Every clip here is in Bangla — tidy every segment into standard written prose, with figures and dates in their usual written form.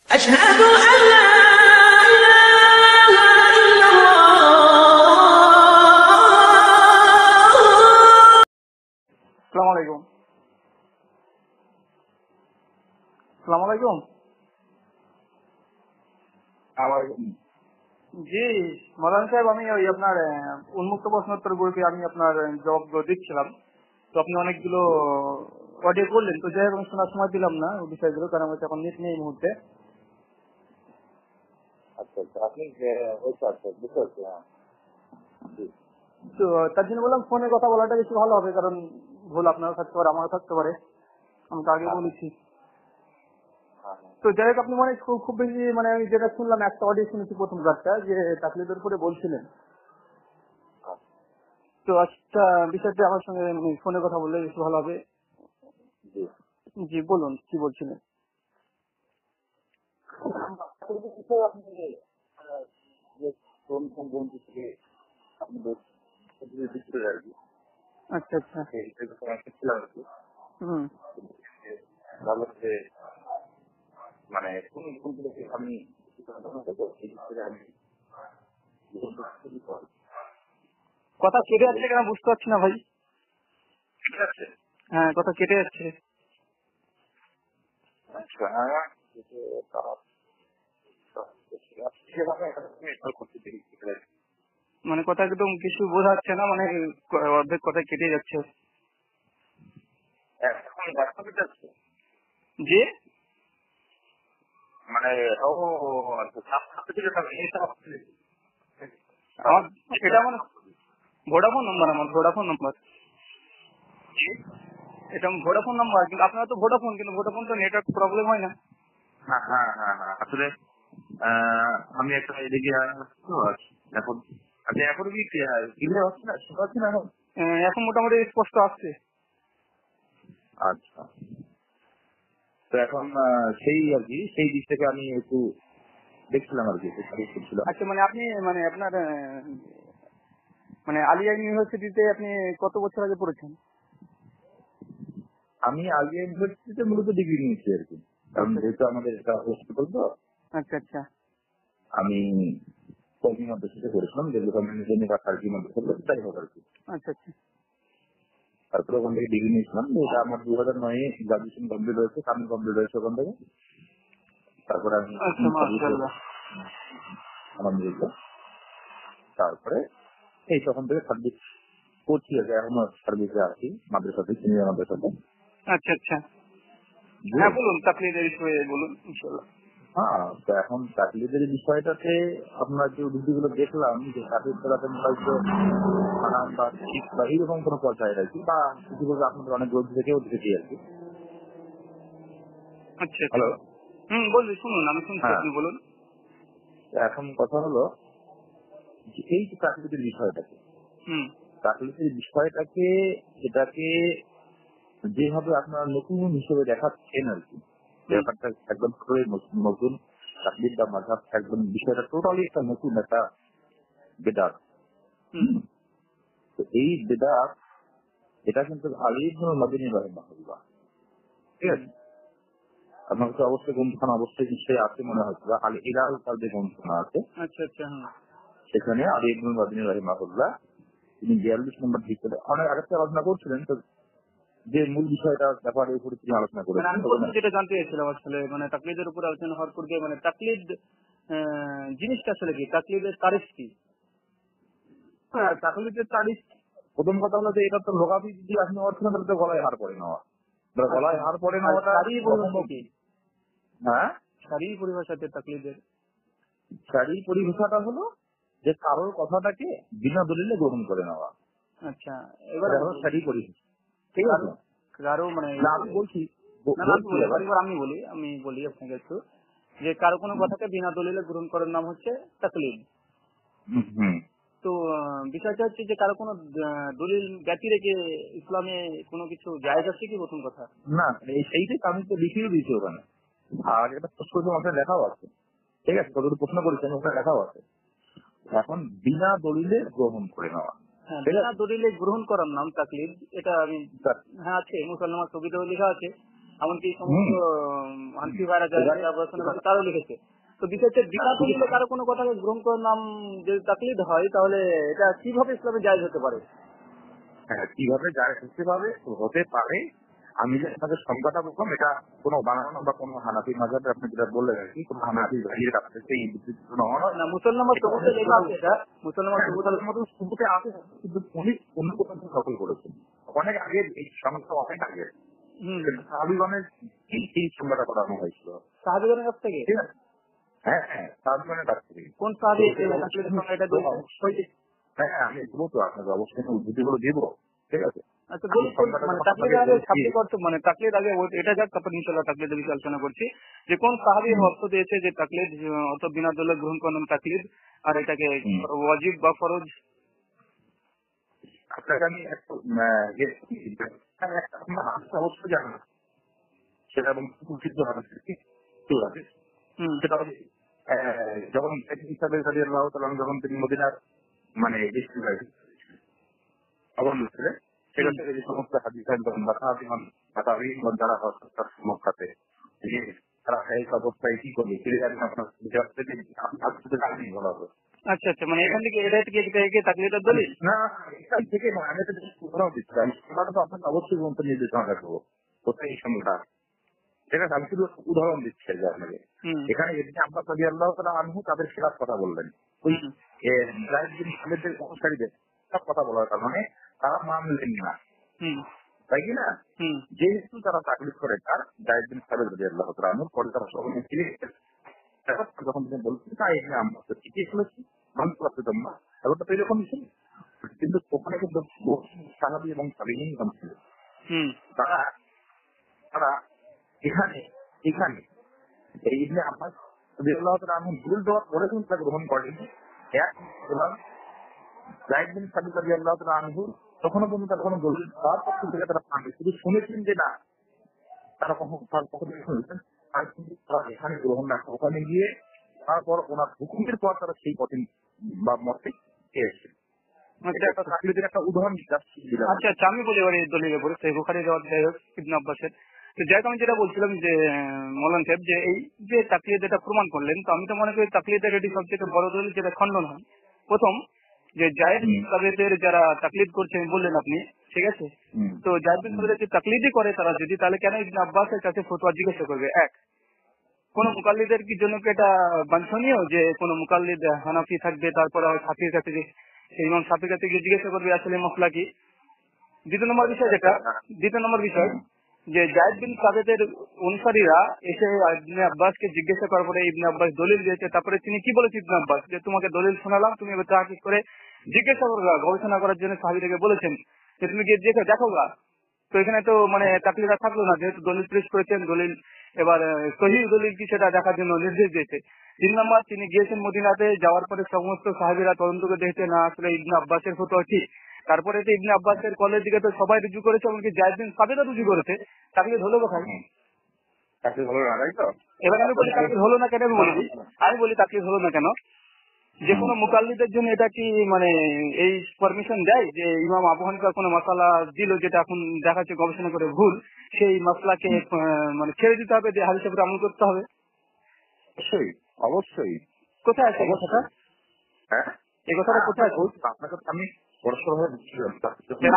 أشهد أن لا إله إلا الله. আসসালামু আলাইকুম। আসসালামু আলাইকুম। জি মৌলানা সাহেব, আমি ওই আপনার উন্মুক্ত প্রশ্নোত্তর গ্রুপে আমি আপনার জবাবগুলো দিচ্ছিলাম। তো আপনি অনেকগুলো অডিও করলেন, তো যাই হোক আমি শোনার সময় দিলাম না ওই বিষয়গুলো, কারণ হচ্ছে এখন নেট নেই এই মুহূর্তে। আচ্ছা আচ্ছা, আপনি বুঝতে পারছি। হ্যাঁ, জি। তো তার জন্য বললাম ফোনে কথা বলাটা বেশি ভালো হবে, কারণ ভুল আপনারও থাকতে পারে, আমারও থাকতে পারে, আমি তো আগে হ্যাঁ বলেছি। হ্যাঁ হ্যাঁ। তো যাই হোক আপনি মানে খুব বেশি মানে আমি যেটা শুনলাম, একটা অডিও শুনেছি প্রথম কাজটা, যে তাকলিদের উপরে বলছিলেন। আচ্ছা, তো আচ্ছা, বিষয়টা আমার সঙ্গে ফোনে কথা বললে বেশি ভালো হবে। জি। জি বলুন, কি বলছিলেন? আসলে বিষয় আপনি যে কোন বন্ধু থেকে আপনি দিচ্ছিলেন আর কি, আচ্ছা আচ্ছা। সেই বিষয়ে আমি ছিলাম আর কি। হুম। ভালো যে মানে কোন বন্ধু থেকে আমি এই বিষয়ে আমি কথা কেটে যাচ্ছে কেন বুঝতে পারছি না ভাই। ঠিক আছে। হ্যাঁ, কথা কেটে যাচ্ছে। আচ্ছা, হ্যাঁ, মানে কথা একদম কিছু বোঝা যাচ্ছে না, মানে অর্ধেক কথা কেটে যাচ্ছে। এখন বাস্তবে যাচ্ছে জি মানে ও আচ্ছা, আমার এটা মানে ভোডাফোন নাম্বার, আমার ভোডাফোন নাম্বার, এটা ভোডাফোন নাম্বার। কিন্তু আপনারা তো ভোডাফোন, কিন্তু ভোডাফোন তো নেটওয়ার্ক প্রবলেম হয় না। হ্যাঁ হ্যাঁ হ্যাঁ হ্যাঁ, আসলে আমি একটা এদিকে এখন আপনি এখন কি ক্লিয়ার হচ্ছে না, শুনতে পাচ্ছেন এখন? এখন মোটামুটি স্পষ্ট আসছে। আচ্ছা, তো এখন সেই আর কি সেই দিক থেকে আমি একটু দেখছিলাম আর কি, করছিলাম। আচ্ছা, মানে আপনি মানে আপনার মানে আলিয়া ইউনিভার্সিটিতে আপনি কত বছর আগে পড়েছেন? আমি আগে ইউনিভার্সিটিতে মূলত ডিগ্রি নিয়েছি আর কি, কারণ যেহেতু আমাদের এটা হসপিটাল তো। আচ্ছা আচ্ছা। আমি কমি মাদ্রাসাতে করেছিলাম, যেগুলো কমিউনিটি বা সার্কি মাদ্রাসা, তাই হোক আর কি। আচ্ছা আচ্ছা। তারপরে ওখান থেকে ডিগ্রি নিয়েছিলাম, এটা আমার 2009-এ গ্রাজুয়েশন কমপ্লিট হয়েছে, কামিং কমপ্লিট হয়েছে ওখান থেকে। তারপরে আমি আচ্ছা, মাশাআল্লাহ। আলহামদুলিল্লাহ, তারপরে এই তখন থেকে সার্ভিস করছি আর কি, এখনো সার্ভিসে আছি মাদ্রাসাতে, সিনিয়র মাদ্রাসাতে। আচ্ছা আচ্ছা। হ্যাঁ বলুন, তাকলিদের বিষয়ে বলুন ইনশাআল্লাহ। হ্যাঁ, তো এখন চাকরিদের বিষয়টাতে আপনার যে উদ্ধৃতিগুলো দেখলাম, যে চাকরির খেলাতে হয়তো হারাম বা ঠিক বা এইরকম কোনো পর্যায়ে আর কি, বা কিছু বলতে আপনাদের অনেক গ্রন্থ থেকেও দেখেছি আর কি। আচ্ছা আচ্ছা। হ্যালো। বলুন, শুনুন, আমি শুনছি, হ্যাঁ, আপনি বলুন। এখন কথা হলো যে এই যে চাকরিদের বিষয়টাকে, হুম চাকরিদের বিষয়টাকে, এটাকে যেভাবে আপনারা নতুন হিসেবে দেখাচ্ছেন আর কি, ব্যাপারটা একদম খুবই নতুন। চাকরির বা মাঝাব একদম বিষয়টা টোটালি একটা নতুন একটা বেদাত। তো এই বেদাত, এটা কিন্তু আলী ইবনুল মাদিনী রাহিমাহুল্লাহ, ঠিক আছে? আপনার কাছে অবশ্যই গ্রন্থখানা অবশ্যই নিশ্চয়ই আছে মনে হচ্ছে, আলী ইলাল তার যে গ্রন্থখানা আছে, আচ্ছা আচ্ছা। সেখানে আলী ইবনুল মাদিনী রাহিমাহুল্লাহ তিনি 42 নম্বর ঠিক করে অনেক আগে থেকে আলোচনা করছিলেন। তো যে মূল বিষয়টা ব্যাপারে উপরে তিনি আলোচনা মানে করেছেন আমি প্রথম যেটা জানতে চাইছিলাম আসলে, মানে তাকলিদের উপর আলোচনা হওয়ার পর গিয়ে, মানে তাকলিদ জিনিসটা আসলে কি, তাকলিদের তারিফ কি? চাকরিতে তারিখ, প্রথম কথা হলো যে এটা তো লোকাভি যদি আপনি অর্থ না, তাহলে তো গলায় হার পড়ে নেওয়া। গলায় হার পড়ে নেওয়াটা কখনো, হ্যাঁ, শারীরিক পরিভাষাতে তাকলিদের শারীরিক পরিভাষাটা হলো যে কারোর কথাটাকে বিনা দলিলে গ্রহণ করে নেওয়া। আচ্ছা, এবার এটা হলো শারীরিক পরিভাষা, ঠিক আছে? কারো মানে না, আমি বলছি আমি বলি আপনাকে একটু, যে কারো কোনো কথাকে বিনা দলিলে গ্রহণ করার নাম হচ্ছে তাকলিদ। তো বিষয়টা হচ্ছে যে কারো কোনো দলিল ব্যতি রেখে ইসলামে কোনো কিছু জায়েজ আছে কি, প্রথম কথা। না, সেইটাই আমি তো লিখিয়ে দিয়েছি ওখানে, আর এটা প্রশ্ন ওখানে লেখাও আছে, ঠিক আছে? কতটুকু প্রশ্ন করেছেন ওখানে লেখাও আছে। এখন বিনা দলিলে গ্রহণ করে নেওয়া, হ্যাঁ, ঠিক বিনা আছে? দলিলে গ্রহণ করার নাম তাকলিদ, এটা আমি হ্যাঁ আছে, মুসলমান ছবিতেও লেখা আছে এমনকি এই সমস্ত হানফি ভাইরা যারা পড়াশোনা করছে তারাও লিখেছে। তো বিষয় হচ্ছে বিনা দলিলে কারো কোনো কথাকে গ্রহণ করার নাম যদি তাকলিদ হয় তাহলে এটা কিভাবে ইসলামে জায়েজ হতে পারে? হ্যাঁ, কিভাবে যায় হতে পারে, আমি যে আপনাদের সংখ্যাটা বললাম এটা কোনো বানানো বা কোনো হানাফি মাযহাবে আপনি যেটা বললেন আর কি, কোনো হানাফি ভাইয়ের কাছ থেকে এই বিবৃতিগুলো হওয়া না, মুসলমান সবুতে লেখা আছে এটা, মুসলমান মুসলমানের মতো সুবুতে আছে, কিন্তু উনি অন্য কোথাও নকল করেছেন অনেক আগে, এই সংখ্যা অনেক আগে সাহাবীগণের এই সংখ্যাটা করানো হয়েছিল সাহাবীগণের কাছ থেকে। ঠিক আছে, হ্যাঁ হ্যাঁ, সাহাবীগণের কাছ থেকে। কোন সাহাবী তাকলিদের সংখ্যা এটা বলছেন? হ্যাঁ, আমি দেবো তো আপনাকে, অবশ্যই উদ্ধৃতিগুলো দিব। ঠিক আছে, আচ্ছা বলুন, মানে তাকলিদ আগে শাব্দিক অর্থ, মানে তাকলিদ আগে এটা যাক, তারপর ইনশাআল্লাহ তাকলিদের বিষয়ে আলোচনা করছি যে কোন সাহাবী অর্থ দিয়েছে যে তাকলিদ অত বিনা দলে গ্রহণ করানো তাকলিদ, আর এটাকে ওয়াজিব বা ফরজ। আপনাকে আমি অবশ্যই জানা সেটা, এবং উচিত হবে সেটা হবে যখন হিসাবে যখন তিনি মদিনার মানে অবলম্বন সেটা থেকে যে সমস্ত হাদিস যারা মক্কাতে তারা এই অবস্থায় কি করবে বলা হবে। আচ্ছা আচ্ছা, মানে এখান থেকে এটা থেকে তাকলিদের দলিল না, এখান থেকে নয়, আমি একটা উদাহরণ দিচ্ছি। আমরা তো আপনাকে অবশ্যই গ্রন্থ নির্দেশনা রাখবো কোথায় এই সংখ্যা, ঠিক আছে, আমি শুধু উদাহরণ দিচ্ছি যে আপনাকে। এখানে ইবনে আব্বাস রাদিয়াল্লাহু তাআলা আনহু তাদের খেলাফ কথা বললেন, ওই যায়েদ বিন খালিদের অনুসারীদের সব কথা বলার কারণে তারা মানলেন না, তাই কি না? যেহেতু তারা তাকলিদ করে তার যায়েদ বিন খালিদ রাদিয়াল্লাহু তাআলা আনহুর, পরে তারা সবাই ফিরে যখন তিনি বলছেন তাই ইবনে আব্বাস ঠিকই শুনেছি, ভালো করতে তোমরা ব্যাপারটা তো এরকমই ছিল। কিন্তু ওখানে কিন্তু সাহাবী এবং তাবেঈন ছিল, তারা তারা এখানে এখানে এই ইবনে আব্বাস রাদিয়াল্লাহু তাআলা আনহু ভুল দেওয়ার পরে কিন্তু তা গ্রহণ করেনি। এক এবং যায়েদ বিন খালিদ রাদিয়াল্লাহু তাআলা আনহু তখনও পর্যন্ত তার কোনো দলিল তার পক্ষ থেকে তারা পাননি, শুধু শুনেছেন যে না, তারা তার পক্ষ থেকে শুনেছেন, আর কিন্তু তারা এখানে গ্রহণ না, ওখানে গিয়ে তারপর ওনার হুকুমের পর তারা সেই পথে বা মতে এসেছে। একটা উদাহরণ দিলাম। আচ্ছা আচ্ছা, আমি বলি এবার এই দলিলের উপরে সেই বুখারী রিওয়ায়াত যাই হোক ইবনে আব্বাসের। তো যাই হোক, আমি যেটা বলছিলাম যে মৌলানা সাহেব যে এই যে তাকলিদ এটা প্রমাণ করলেন, তো আমি তো মনে করি তাকলিদের এটি সবচেয়ে বড় দলিল যেটা খণ্ডন হয়। প্রথম যে যায়েদ বিন খালিদের যারা তাকলিদ করছেন বললেন আপনি, ঠিক আছে, তো যায়েদ বিন খালিদ যে তাকলিদই করে তারা যদি, তাহলে কেন ইবনে আব্বাসের কাছে ফতোয়া জিজ্ঞাসা করবে? এক, কোন মুকাল্লিদের কি জন্য কি এটা বাঞ্ছনীয় যে কোন মুকাল্লিদ হানাফি থাকবে, তারপরে শাফির কাছে ইমাম শাফির কাছে গিয়ে জিজ্ঞাসা করবে আসলে মসলা কি? দ্বিতীয় নম্বর বিষয় যে যায়েদ বিন খালিদের অনুসারীরা এসে ইবনে আব্বাসকে জিজ্ঞাসা করার পরে ইবনে আব্বাস দলিল দিয়েছে, তারপরে তিনি কি বলেছে ইবনে আব্বাস যে তোমাকে দলিল শোনালাম, তুমি এবার তাহকিক করে জিজ্ঞাসা করবা, গবেষণা করার জন্য সাহাবীদেরকে বলেছেন যে তুমি গিয়ে দেখো গা। তো এখানে তো মানে তাকলিদ থাকলো না, যেহেতু দলিল পেশ করেছেন, দলিল এবার সহিহ দলিল কি সেটা দেখার জন্য নির্দেশ দিয়েছে। 3 নম্বর, তিনি গিয়েছেন মদিনাতে, যাওয়ার পরে সমস্ত সাহাবীরা তদন্ত করে দেখতে না আসলে ইবনে আব্বাসের ফতোয়া ঠিক। তারপরে তো ইবনে আব্বাসের কলের দিকে তো সবাই রুজু করেছে, এমনকি যায়েদ বিন খালিদও রুজু করেছে, তাকলিদ হলো কোথায়? এবার আমি বলি তাকলিদ হলো না কেন, আমি বলি তাকলিদ হলো না কেন, যে কোনো মুকাল্লিদের জন্য এটা কি মানে এই পারমিশন দেয় যে ইমাম আবু হানিফা কোনো মাসালা দিল যেটা এখন দেখাচ্ছে গবেষণা করে ভুল, সেই মাসলাকে মানে ছেড়ে দিতে হবে, যে হাদিসের উপর আমল করতে হবে? অবশ্যই অবশ্যই। কোথায় আছে কথাটা? এই কথাটা কোথায় আছে? আপনাকে আমি পরস্পরভাবে বুঝছিলাম,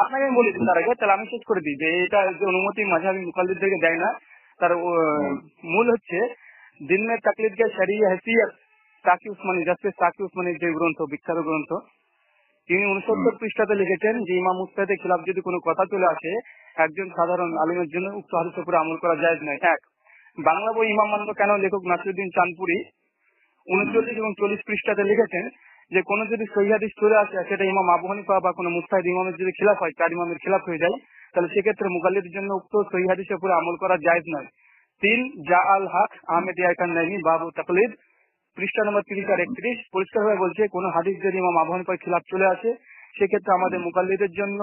আপনাকে আমি বলি তার আগে, তাহলে আমি শেষ করে দিই যে এটা যে অনুমতি মাঝহাবি মুকাল্লিদদেরকে দেয় না, তার মূল হচ্ছে দিনের তাকলিদকে শরিয়া হাসিয়ত তাকি উসমানী, জাস্টিস তাকি উসমানীর যে গ্রন্থ, বিখ্যাত গ্রন্থ, তিনি 69 পৃষ্ঠাতে লিখেছেন যে ইমাম মুজতাহিদের খিলাফ যদি কোনো কথা চলে আসে একজন সাধারণ আলিমের জন্য উক্ত হাদিসের উপরে আমল করা জায়েজ নয়। এক, বাংলা বই ইমাম মানব কেন লেখক নাসিরউদ্দিন চাঁদপুরি 39 এবং 40 পৃষ্ঠাতে লিখেছেন যে কোন যদি সহিহ হাদিস চলে আসে সেটা ইমাম আবু হানিফা বা কোনো মুজতাহিদ ইমামের যদি খিলাফ হয়, 4 ইমামের খিলাফ হয়ে যায়, তাহলে সেক্ষেত্রে মুকাল্লিদের জন্য উক্ত সহিহ হাদিসের উপরে আমল করা জায়েজ নয়। 3, জা আল হক আহমেদ ইয়াকান নাইমি বাবু তাকলিদ, পৃষ্ঠা নম্বর 30 আর 31 পরিষ্কারভাবে বলছে কোন হাদিস যদি ইমাম আবু হানিফার খিলাফ চলে আসে সেক্ষেত্রে আমাদের মুকাল্লিদের জন্য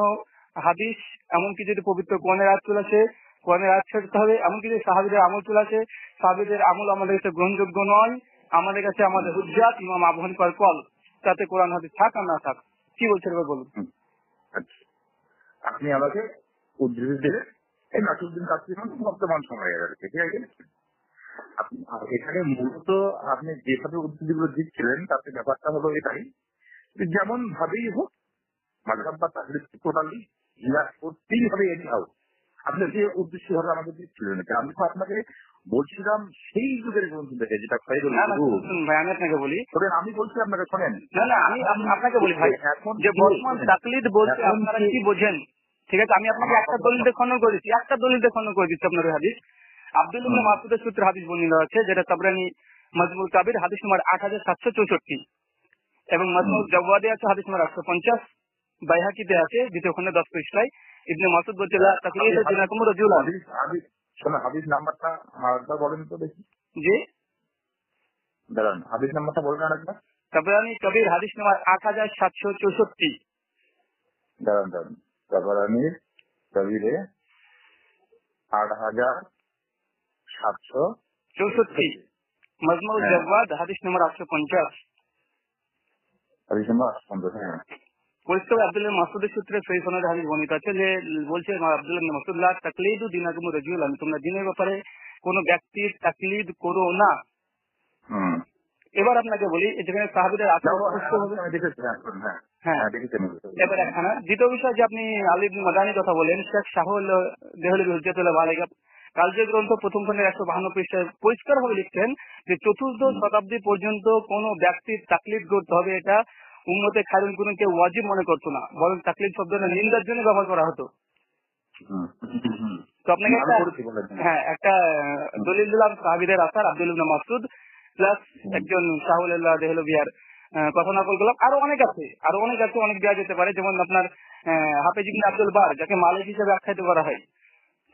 হাদিস, এমনকি যদি পবিত্র কোরআনের আয়াত চলে আসে কোরআনের আয়াত ছাড়তে হবে, এমনকি যদি সাহাবীদের আমল চলে আসে সাহাবীদের আমল আমাদের কাছে গ্রহণযোগ্য নয়, আমাদের কাছে আমাদের হুজ্জাত ইমাম আবু হানিফার কল, তাতে কোরআন হাদিস থাক আর না থাক। কি বলছেন এবার বলুন। আপনি আমাকে উদ্ধৃতি দিলে এই নাসিরউদ্দিন কাসিম বর্তমান সময়ের আর কি, ঠিক আছে। আর এখানে মূলত আপনি যেভাবে উদ্ধৃতিগুলো দিচ্ছিলেন তাতে ব্যাপারটা হলো এটাই, যেমন ভাবেই হোক মাযহাব বা তাকলিদ টোটালি জিজ্ঞাসা করতেই হবে এনি হাউ। আপনি যে উদ্দেশ্য ভাবে আমাকে দিচ্ছিলেন, আমি তো আপনাকে বলছিলাম সেই যুগের গ্রন্থ থেকে, যেটা খৈরুল না না কুতুব। শুনুন ভাই, আমি আপনাকে বলি, শোনেন, আমি বলছি আপনাকে, শোনেন। না না আমি আপনাকে বলি ভাই, এখন যে বর্তমান তাকলিদ বলতে এখন আপনারা কি বোঝেন? ঠিক আছে, আমি আপনাকে একটা দলিল দিয়ে খণ্ডন করে দিচ্ছি, একটা দলিল দিয়ে খণ্ডন করে দিচ্ছি আপনার ওই হাদিস। আব্দুল ইবনে মাসউদের সূত্রে হাদিস বর্ণিত আছে, যেটা তাবরানী মাজমুল কাবির হাদিস নম্বর 8764 এবং মাজমুল জাওয়াদে আছে হাদিস নম্বর 850, বাইহাকিতে আছে দ্বিতীয় খণ্ডে 10 পৃষ্ঠায়। ইবনে মাসউদ বলছে লা তাকলিদু দিনাকুম রাজুলান। শোনেন, হাদিস নাম্বারটা আরেকবার বলেন তো দেখি। জি, দাঁড়ান, হাদিস নাম্বারটা বলেন আরেকবার। তাবরানী কবির হাদিস নম্বর 8764। দাঁড়ান, তাবরানীর কবিরে 8764, মাজমুল জাওয়াদ হাদিস নম্বর 850। হাদিস নাম্বার 850। হ্যাঁ, পরিষ্কার আব্দুল্লাহ মাসউদের সূত্রে সেই সনদে হাদিস বর্ণিত আছে, যে বলছে আব্দুল্লাহ ইবনে মাসউদ লা তাকলিদু দিনাকুম রাজুলান, তোমরা দিনের ব্যাপারে কোন ব্যক্তির তাকলিদ করো না। এবার আপনাকে বলি, যেখানে সাহাবীদের আচরণ স্পষ্ট হবে। হ্যাঁ, এবার একখানা দ্বিতীয় বিষয়, যে আপনি আলী ইবনে মাদানী কথা বলেন, শেখ শাহুল দেহলভী হুজ্জাতুল বালিগা কালজের গ্রন্থ প্রথম খণ্ডের 152 পৃষ্ঠায় পরিষ্কার ভাবে লিখছেন যে চতুর্থ শতাব্দী পর্যন্ত কোন ব্যক্তির তাকলিদ করতে হবে এটা উম্মতে খায়রুল কুরুনকে ওয়াজিব মনে করতো না, বরং তাকলিদ শব্দটা নিন্দার জন্য ব্যবহার করা হতো। তো আপনাকে একটা দলিল দিলাম, সাহাবীদের আসার আব্দুল ইবনে মাসউদ প্লাস একজন শাহুল্লাহ দেহলভিয়ার কথা নকল করলাম। আরো অনেক আছে, অনেক দেওয়া যেতে পারে। যেমন আপনার হাফেজ ইবনে আব্দুল বার, যাকে মালিক হিসেবে আখ্যায়িত করা হয়,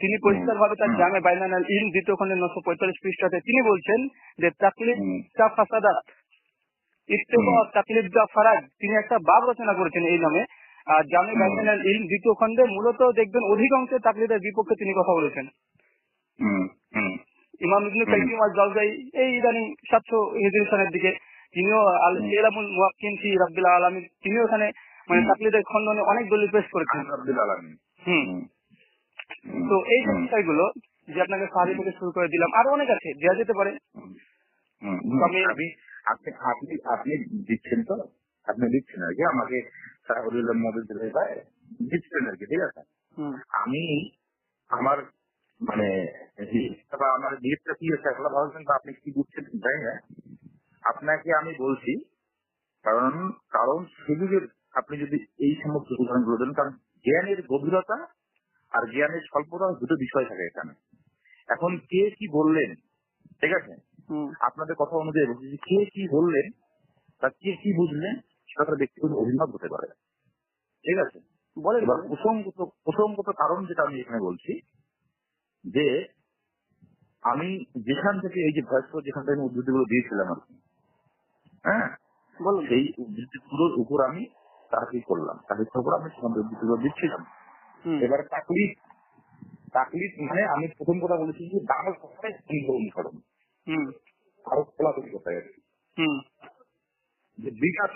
তিনি পরিষ্কার ভাবে তার জামে বাইনাল ইলম দ্বিতীয় খণ্ডের 945 পৃষ্ঠাতে তিনি বলছেন যে তাকলিদ কা ফাসাদাত ইত্তেবা তাকলিদ কা ফারাজ, তিনি একটা বাব রচনা করেছেন এই নামে। আর জামে বাইনাল ইলম দ্বিতীয় খণ্ডে মূলত দেখবেন অধিকাংশ তাকলিদের বিপক্ষে তিনি কথা বলেছেন। ইমাম ইবনে কাইয়িম আল-জাওজাই এই ইদানিং 700 হিজরি সনের দিকে তিনিও আল ইলামুল মুওয়াক্কিন ফি রাব্বিল আলামিন, তিনিও এখানে মানে তাকলিদের খণ্ডনে অনেক দলিল পেশ করেছেন রাব্বিল আলামিন। তো এই যে বিষয়গুলো যে আপনাকে সাহাবী থেকে শুরু করে দিলাম, আরো অনেক আছে, দেওয়া যেতে পারে। আপনি দিচ্ছেন তো, আপনি দিচ্ছেন আর কি আমাকে দিচ্ছেন আর কি, ঠিক আছে। আমি আমার মানে আমার ডিপটা কি হচ্ছে এখন ভাবছেন বা আপনি কি বুঝছেন জানি না, আপনাকে আমি বলছি কারণ সুযোগের আপনি যদি এই সমস্ত উদাহরণগুলো দেন, কারণ জ্ঞানের গভীরতা আর জ্ঞানের স্বল্পতা দুটো বিষয় থাকে এখানে। এখন কে কি বললেন, ঠিক আছে, আপনাদের কথা অনুযায়ী বলছি যে কে কি বললেন বা কে কি বুঝলেন সেটা তার ব্যক্তিগত অভিমত হতে পারে, ঠিক আছে। এবার প্রসঙ্গত কারণ যেটা আমি এখানে বলছি যে আমি যেখান থেকে এই যে ভয়েস যেখান থেকে আমি উদ্ধৃতিগুলো দিয়েছিলাম আর কি, হ্যাঁ, সেই উদ্ধৃতিগুলোর উপর আমি তাহকিক করলাম, তাহকিকের উপর আমি উদ্ধৃতিগুলো দিচ্ছিলাম। এবার তাকলিদ মানে আমি প্রথম কথা বলেছি যে দাঁড়ার কথায় অনুসরণ, আরো খোলাখুলি কথায় আর কি, যে বিরাট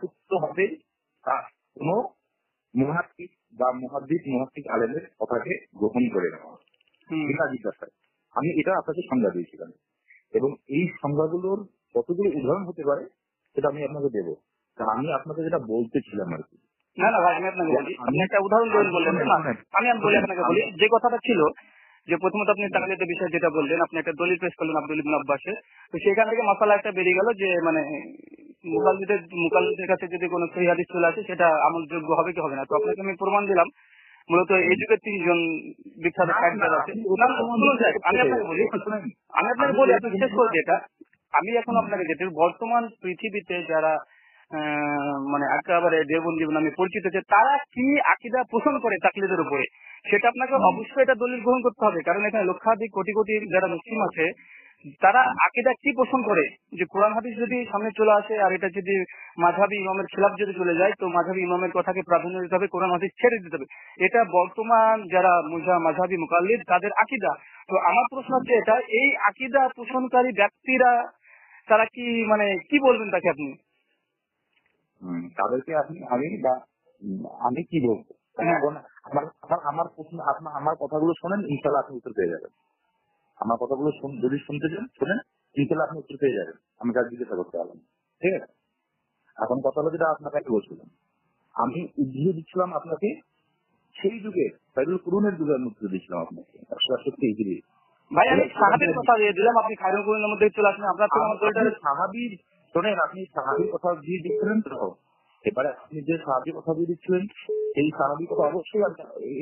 সূত্র হবে তা কোন মুহাদ্দিস বা মুহাদ্দিস আলেমের কথাকে গ্রহণ করে নেওয়া বিনা জিজ্ঞাসায়। আমি এটা আপনাকে সংজ্ঞা দিয়েছিলাম এবং এই সংজ্ঞাগুলোর কতগুলো উদাহরণ হতে পারে সেটা আমি আপনাকে দেবো। আমি আপনাকে যেটা বলতেছিলাম আর কি, না ভাই, আমি আপনাকে বলি, আপনি একটা উদাহরণ বললেন, আমি বলি আপনাকে বলি যে কথাটা ছিল যে প্রথমত আপনি তাকলিদের বিষয়ে যেটা বললেন, আপনি একটা দলিল পেশ করলেন আব্দুল ইবনে আব্বাসের, তো সেখান থেকে মাসালা একটা বেরিয়ে গেল যে মানে মুকাল্লিদের কাছে যদি কোনো সহিহ হাদিস চলে আসে সেটা আমলযোগ্য হবে কি হবে না। তো আপনাকে আমি প্রমাণ দিলাম মূলত এই যুগের 3 জন বিখ্যাত সাহিত্যিক আছে। আমি আপনাকে বলি আপনি শেষ করে যেটা আমি এখন আপনাকে যেটা বর্তমান পৃথিবীতে যারা মানে একেবারে দেওবন্দি নামে পরিচিত আছে, তারা কি আকীদা পোষণ করে তাকলিদের উপরে, সেটা আপনাকে অবশ্যই এটা দলিল গ্রহণ করতে হবে। কারণ এখানে লক্ষাধিক কোটি কোটি যারা মুসলিম আছে তারা আকীদা কি পোষণ করে, যে কোরআন হাদিস যদি সামনে চলে আসে আর এটা যদি মাযহাবী ইমামের খিলাফ যদি চলে যায় তো মাযহাবী ইমামের কথাকে প্রাধান্য দিতে হবে, কোরআন হাদিস ছেড়ে দিতে হবে। এটা বর্তমান যারা মাযহাবী মুকাল্লিদ তাদের আকীদা। তো আমার প্রশ্ন হচ্ছে এটা, এই আকীদা পোষণকারী ব্যক্তিরা তারা কি মানে কি বলবেন তাকে আপনি? তাদেরকে আমি কি বলবো, আমার আমার আমার প্রশ্ন আমার কথাগুলো শোনেন, ইনশাল্লাহ আপনি উত্তর পেয়ে যাবেন। আমার কথাগুলো যদি শুনতে চান শোনেন, ইনশাল্লাহ আপনি উত্তর পেয়ে যাবেন। আমি কাজ জিজ্ঞাসা করতে পারলাম, ঠিক আছে? এখন কথা হলো যেটা আপনাকে আমি বলছিলাম, আমি উদ্ধিয়ে দিচ্ছিলাম আপনাকে সেই যুগে বাইবেল কুরআনের যুগে আমি উত্তর দিচ্ছিলাম আপনাকে 168 হিজরি। ভাই আমি সাহাবীর কথা দিয়ে দিলাম, আপনি খায়রুল কুরআনের মধ্যে চলে আসেন, আপনার থেকে আমার দলটা সাহাবীর শোনেন, আপনি সাহাবীর কথা দিয়ে দিচ্ছিলেন তো, এবারে আপনি যে সাহাবীর কথা দিয়ে দিচ্ছিলেন সেই সাহাবীর কথা অবশ্যই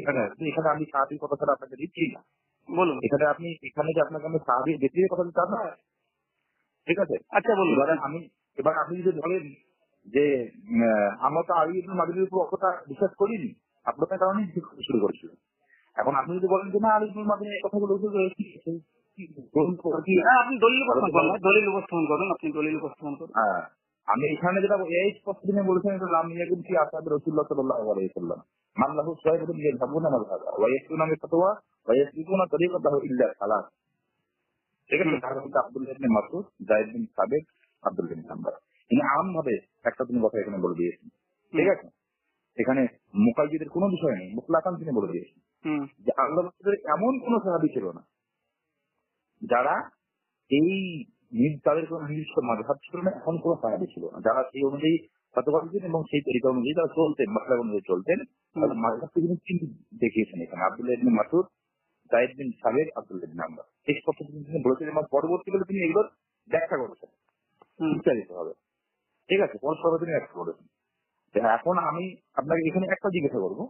এখানে এখানে আমি সাহাবীর কথা ছাড়া আপনাকে দিচ্ছি না। বলুন। এখানে যে আপনাকে আমি সাহাবীর ব্যক্তির কথা দিতে না, ঠিক আছে? আচ্ছা বলুন। এবার আপনি যদি বলেন যে আমরা তো আলী ইবনে মাদীর উপর অতটা বিশ্বাস করিনি, আপনাদের কারণে শুরু করেছিলেন। এখন আপনি যদি বলেন যে না আলী ইবনে মাদীর এই কথাগুলো আপনি দলিল উপস্থাপন করুন, দলিল উপস্থাপন করুন, আপনি দলিল উপস্থাপন করুন। হ্যাঁ, আমি এখানে যেটা এই স্পষ্ট দিনে বলেছেন এটা লাম ইয়াকুন ফি আসহাবি রাসূলুল্লাহ সাল্লাল্লাহু আলাইহি ওয়াসাল্লাম মান লাহু সাইয়্যিদুন ইয়াযহাবুনা মাযহাবা ওয়া ইয়াসুনা বিফতওয়া ওয়া ইয়াসবিকুনা তরিকাতাহু ইল্লা সালাত। ঠিক আছে? তার মধ্যে আব্দুল্লাহ ইবনে মাসউদ, যায়েদ বিন সাবিত, আব্দুল্লাহ বিন হামবার। ইনি আম ভাবে একটা তুমি কথা এখানে বলে দিয়েছেন, ঠিক আছে? এখানে মুকাইয়িদের কোনো বিষয় নেই, মুতলাকান তিনি বলে দিয়েছেন যে আল্লাহ রাসূলের এমন কোন সাহাবী ছিল না যারা এই তাদের কোন নির্দিষ্ট মাযহাব ছিল না, এখন কোন সাহাবী ছিল না যারা সেই অনুযায়ী ফতোয়া দিতেন এবং সেই তরিকা অনুযায়ী তারা চলতেন, মাসলাক অনুযায়ী চলতেন। তাদের মাযহাবকে তিনি চিহ্নিত দেখিয়েছেন এখানে আব্দুল্লাহ ইবনে মাসউদ, যায়েদ বিন সাবিত, আব্দুল্লাহ ইবনে হামবার। এই স্পষ্ট তিনি বলেছেন এবং পরবর্তীকালে তিনি এগুলোর ব্যাখ্যা করেছেন বিস্তারিত হবে, ঠিক আছে? পরস্পর তিনি ব্যাখ্যা করেছেন। এখন আমি আপনাকে এখানে একটা জিজ্ঞাসা করবো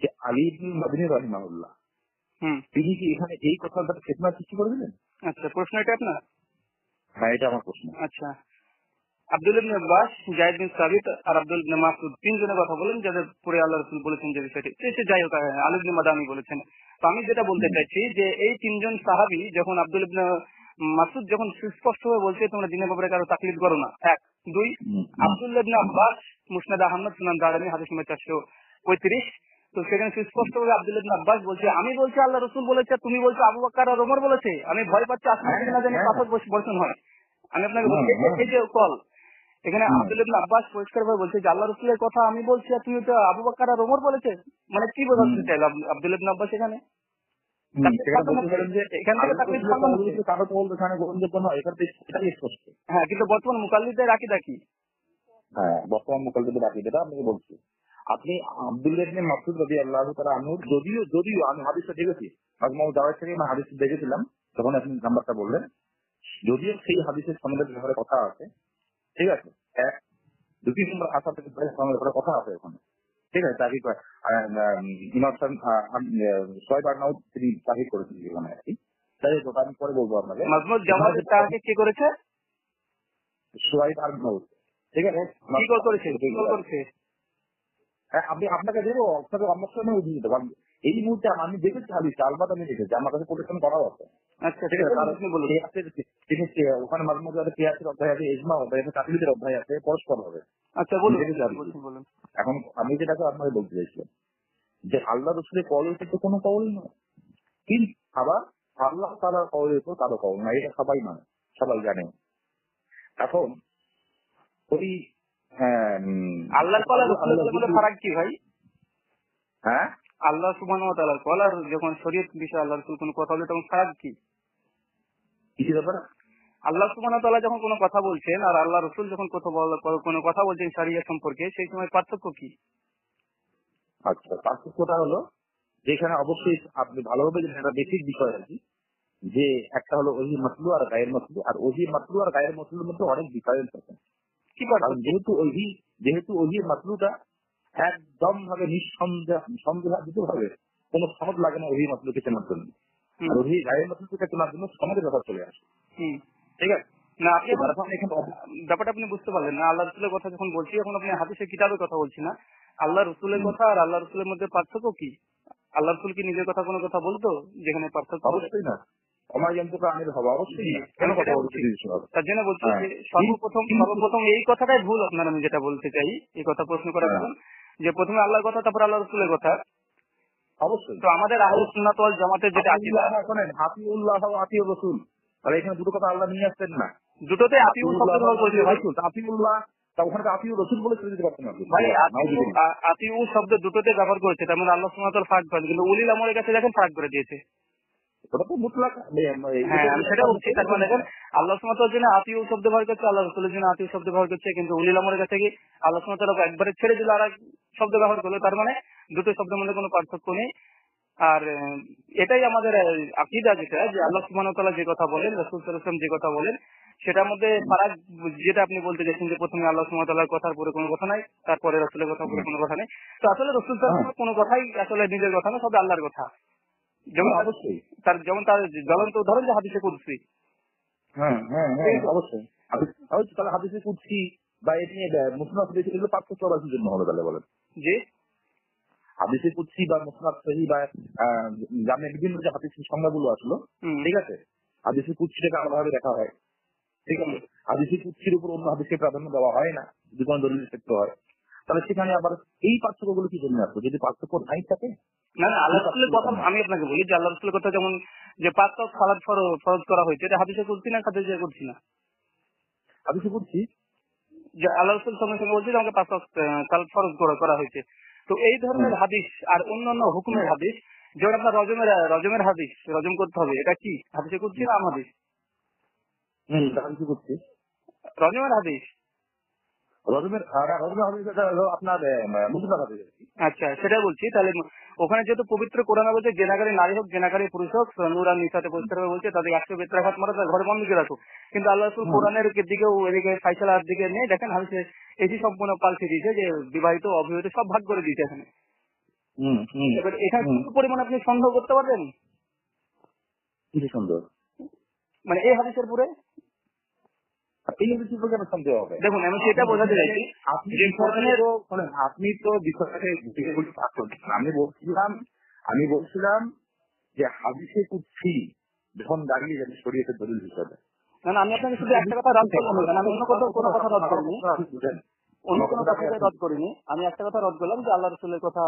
যে আলী ইবনে মাদনী রাহিমাহুল্লাহ তিনি কি এখানে এই কথাটা ফিতনা সৃষ্টি করে দিলেন? আচ্ছা, প্রশ্ন এটা আপনার? হ্যাঁ, এটা আমার প্রশ্ন। আচ্ছা, আব্দুল্লাহ ইবনে আব্বাস, যায়েদ বিন সাবিত আর আব্দুল ইবনে মাসউদ তিনজনের কথা বলেন যাদের পরে আল্লাহ রাসূল বলেছেন যে বিষয়টি। সে যাই হোক, আলী ইবনে মাদানী বলেছেন। তো আমি যেটা বলতে চাইছি যে এই তিনজন সাহাবী যখন আব্দুল ইবনে মাসউদ যখন সুস্পষ্টভাবে বলছে তোমরা দিনের ব্যাপারে কারো তাকলিদ করো না, এক। দুই, আব্দুল্লাহ ইবনে আব্বাস মুসনাদ আহমদ সুনান দারামি হাদিস নম্বর 435, তো সেখানে সুস্পষ্টভাবে আব্দুল্লাহ ইবনে আব্বাস বলছে আমি বলছি আল্লাহ রাসূল বলেছে, তুমি বলছো আবু বকর আর ওমর বলেছে, আমি ভয় পাচ্ছি আসলে না জানি পাথর বর্ষণ হয়। আমি আপনাকে বলছি এই যে কল এখানে আব্দুল্লাহ ইবনে আব্বাস পরিষ্কার ভাবে বলছে যে আল্লাহ রাসূলের কথা আমি বলছি আর তুমি তো আবু বকর আর ওমর বলেছে, মানে কি বোঝাতে চাইল আব্দুল্লাহ ইবনে আব্বাস এখানে? হ্যাঁ, কিন্তু বর্তমান মুকাল্লিদের আকীদা কি? হ্যাঁ, বর্তমান মুকাল্লিদের আকীদাটা আমি বলছি। আপনি আব্দুল্লাহ ইবনে মাসউদ রাদিয়াল্লাহু তাআলা আনহু যদিও আমি হাদিসটা দেখেছি, মাজমু দাওয়াত থেকে আমি হাদিস দেখেছিলাম, তখন আপনি নাম্বারটা বললেন, যদিও সেই হাদিসের সনদের ব্যাপারে কথা আছে, ঠিক আছে? এক, দুই নম্বর আসার থেকে সনদের ব্যাপারে কথা আছে ওখানে, ঠিক আছে? তাকে ইমাম সোহেব আরনাউদ তিনি তাহিদ করেছেন জীবনে আর কি। তাই আমি পরে বলবো আপনাকে। মাজমু জাওয়াদের তাহকিক কে করেছে? সোহেব আরনাউদ, ঠিক আছে? কি কল করেছে? হ্যাঁ, আপনাকে দেবো, আপনাকে আমার সঙ্গে উঠিয়ে দিতে পারবো। এই মুহূর্তে আমি দেখেছি হাদিস, আলবাত আমি দেখেছি, আমার কাছে কোটেশন করাও আছে। আচ্ছা, ঠিক আছে? তিনি ওখানে মাঝে মধ্যে কিয়াসের অধ্যায় আছে, ইজমা অধ্যায় আছে, তাকলিদের অধ্যায় আছে, পরস্পর হবে। আচ্ছা বলুন। এখন আমি যেটাকে আপনাকে বলতে চাইছিলাম যে আল্লাহ রসুলের কওলের তো কোনো কওল নয়, কিন্তু আবার আল্লাহ তাআলার কওলের উপর কারো কওল না, এটা সবাই মানে সবাই জানে। এখন ওই আল্লাহর কল আর রাসূলের মধ্যে ফারাক কি ভাই? হ্যাঁ, আল্লাহ সুবহানাহু ওয়া তাআলার কল আর যখন শরীয়ত বিষয়ে আল্লাহ রাসূল কোনো কথা বলে তখন ফারাক কি? কি ব্যাপার? আল্লাহ সুবহানাহু ওয়া তাআলা যখন কোনো কথা বলছেন আর আল্লাহ রাসূল যখন কোনো কথা বলছেন শরিয়ত সম্পর্কে, সেই সময় পার্থক্য কি? আচ্ছা, পার্থক্যটা হলো যেখানে অবশ্যই আপনি ভালোভাবে জানেন, এটা বেসিক বিষয় আর কি, যে একটা হলো ওহি মাতলু আর গায়ের মাতলু, আর ওহি মাতলু আর গায়ের মাতলুর মধ্যে অনেক ডিফারেন্স আছে। কি পার্থক্য? যেহেতু ওহি মাতলুটা একদম ভাবে নিঃসন্দেহাতীত ভাবে কোনো সনদ লাগে না ওহি মাতলুকে চেনার জন্য, আর ওহি গায়ের মাতলুকে চেনার জন্য সনদের ব্যাপার চলে আসে, ঠিক আছে? না, আপনি ব্যাপারটা আপনি বুঝতে পারলেন না। আল্লাহ রসুলের কথা যখন বলছি, এখন আপনি হাদিসের কিতাবের কথা বলছি না। আল্লাহ রসুলের কথা আর আল্লাহ রসুলের মধ্যে পার্থক্য কি? আল্লাহ রসুল কি নিজের কথা কোনো কথা বলতো যেখানে পার্থক্য? অবশ্যই না, আমার যন্ত্রটা আমির হবে, অবশ্যই না। কেন কথা বলতে? তার জন্য বলছি যে সর্বপ্রথম এই কথাটাই ভুল আপনার। আমি যেটা বলতে চাই, এই কথা প্রশ্ন করার কারণ যে প্রথমে আল্লাহর কথা তারপর আল্লাহ রসুলের কথা। অবশ্যই। তো আমাদের আহলুস সুন্নাত ওয়াল জামাতের যেটা আকীদা, শোনেন, আতিউল্লাহ ওয়া আতিউর রাসূল, তাহলে এখানে দুটো কথা আল্লাহ নিয়ে আসছেন না। দুটোতে আতিউল শব্দ ব্যবহার করেছে ভাই। আতিউল্লাহ তা ওখানে তো আতিউ রসুল বলে ছেড়ে দিতে পারতেন না। ভাই আতিউ শব্দ দুটোতে ব্যবহার করেছে, তার মানে আল্লাহ সুবহানাহু ওয়া তাআলা ফারাক করেন, কিন্তু উলিল আমরের কাছে দেখেন ফারাক করে দিয়েছে। ওটা তো মুতলাক। হ্যাঁ আমি সেটা বলছি, তার মানে দেখেন আল্লাহ সুবহানাহু ওয়া তাআলার জন্য আতিউ শব্দ ব্যবহার করছে, আল্লাহ রাসূলের জন্য আতিউ শব্দ ব্যবহার করছে, কিন্তু উলিল আমরের কাছে কি আল্লাহ সুবহানাহু ওয়া তাআলা একবারে ছেড়ে দিল আর এক শব্দ ব্যবহার করলো, তার মানে দুটো শব্দের মধ্যে কোনো পার্থক্য নেই। আর এটাই আমাদের আকীদা, যেটা যে আল্লাহ সুবহানাহু ওয়া তাআলা যে কথা বলেন, রাসূল সাল্লাল্লাহু আলাইহি ওয়াসাল্লাম যে কথা বলেন, সেটার মধ্যে ফারাক, যেটা আপনি বলতে চাইছেন যে প্রথমে আল্লাহ সুবহানাহু ওয়া তাআলার কথার পরে কোনো কথা নাই, তারপরে রাসূলের কথার পরে কোনো কথা নেই। তো আসলে রাসূল সাল্লাল্লাহু আলাইহি ওয়াসাল্লাম কোনো কথাই আসলে নিজের কথা না, সব আল্লাহর কথা। যেমন অবশ্যই তার জ্বলন্ত উদাহরণ যে হাদিসে কুদসি। হ্যাঁ হ্যাঁ হ্যাঁ অবশ্যই। তাহলে হাদিসে কুদসি বা এ নিয়ে মুসনাদ হাদিস এগুলো পার্থক্য আবার কি জন্য হবে তাহলে বলেন? জি হাদিসে কুদসি বা মুসনাদ সহিহ বা জামে বিভিন্ন যে হাদিসের সংজ্ঞাগুলো আসলো, ঠিক আছে, হাদিসে কুদসিটাকে আলাদাভাবে দেখা হয়, ঠিক আছে, হাদিসে কুদসির উপর অন্য হাদিসকে প্রাধান্য দেওয়া হয় না যদি কোনো দলিল ক্ষেত্র হয়, তাহলে সেখানে আবার এই পার্থক্যগুলো কি জন্য আসলো? যদি পার্থক্য নাই থাকে, না না, আল্লাহ রাসূলের কথা আমি আপনাকে বলি যে আল্লাহ রাসূলের কথা, যেমন যে 5 ওয়াক্ত সালাত ফরজ করা হয়েছে, এটা হাদিসে কুদসি না হাদিসে কুদসি না? হাদিসে কুদসি যে আল্লাহ রাসূল সঙ্গে সঙ্গে বলছে যে আমাকে 5 ওয়াক্ত সালাত ফরজ করা হয়েছে। তো এই ধরনের হাদিস আর অন্যান্য হুকুমের হাদিস, যেমন আপনার রজমের হাদিস, রজম করতে হবে, এটা কি হাদিসে কুদসি না আম হাদিস? হাদিসে কুদসি রজমের হাদিস। রজমের হাদিস হলো আপনার মুসনাদ হাদিস। আচ্ছা সেটা বলছি, তাহলে ওখানে যেহেতু পবিত্র কোরআনে বলছে জেনাকারী নারী হোক জেনাকারী পুরুষ হোক নূর আর নিসাতে পরিষ্কার ভাবে বলছে তাদের 100 বেত্রাঘাত মারা তার ঘরে বন্ধ করে রাখো, কিন্তু আল্লাহ রাসূল কোরআনের দিকেও এদিকে ফাইসালার দিকে নিয়ে দেখেন হাদিসে এটি সম্পূর্ণ পাল্টে দিয়েছে যে বিবাহিত অবিবাহিত সব ভাগ করে দিয়েছে এখানে। এবার এখানে কত পরিমাণ আপনি সন্দেহ করতে পারবেন? কিছু সুন্দর মানে এই হাদিসের পরে এই হাদিসের উপর কেন সন্দেহ হবে? দেখুন আমি সেটা বোঝাতে চাইছি, আপনি তো বিষয়টাকে আমি বলছিলাম যে হাদিসে কুদসি যখন দাঁড়িয়ে যাবে শরীয়তের দলিল হিসাবে। না না, আমি আপনাকে শুধু একটা কথা রদ করলাম, আমি অন্য কোনো কথা রদ করিনি, অন্য কোনো কথাকে রদ করিনি, আমি একটা কথা রদ করলাম যে আল্লাহ রাসূলের কথা,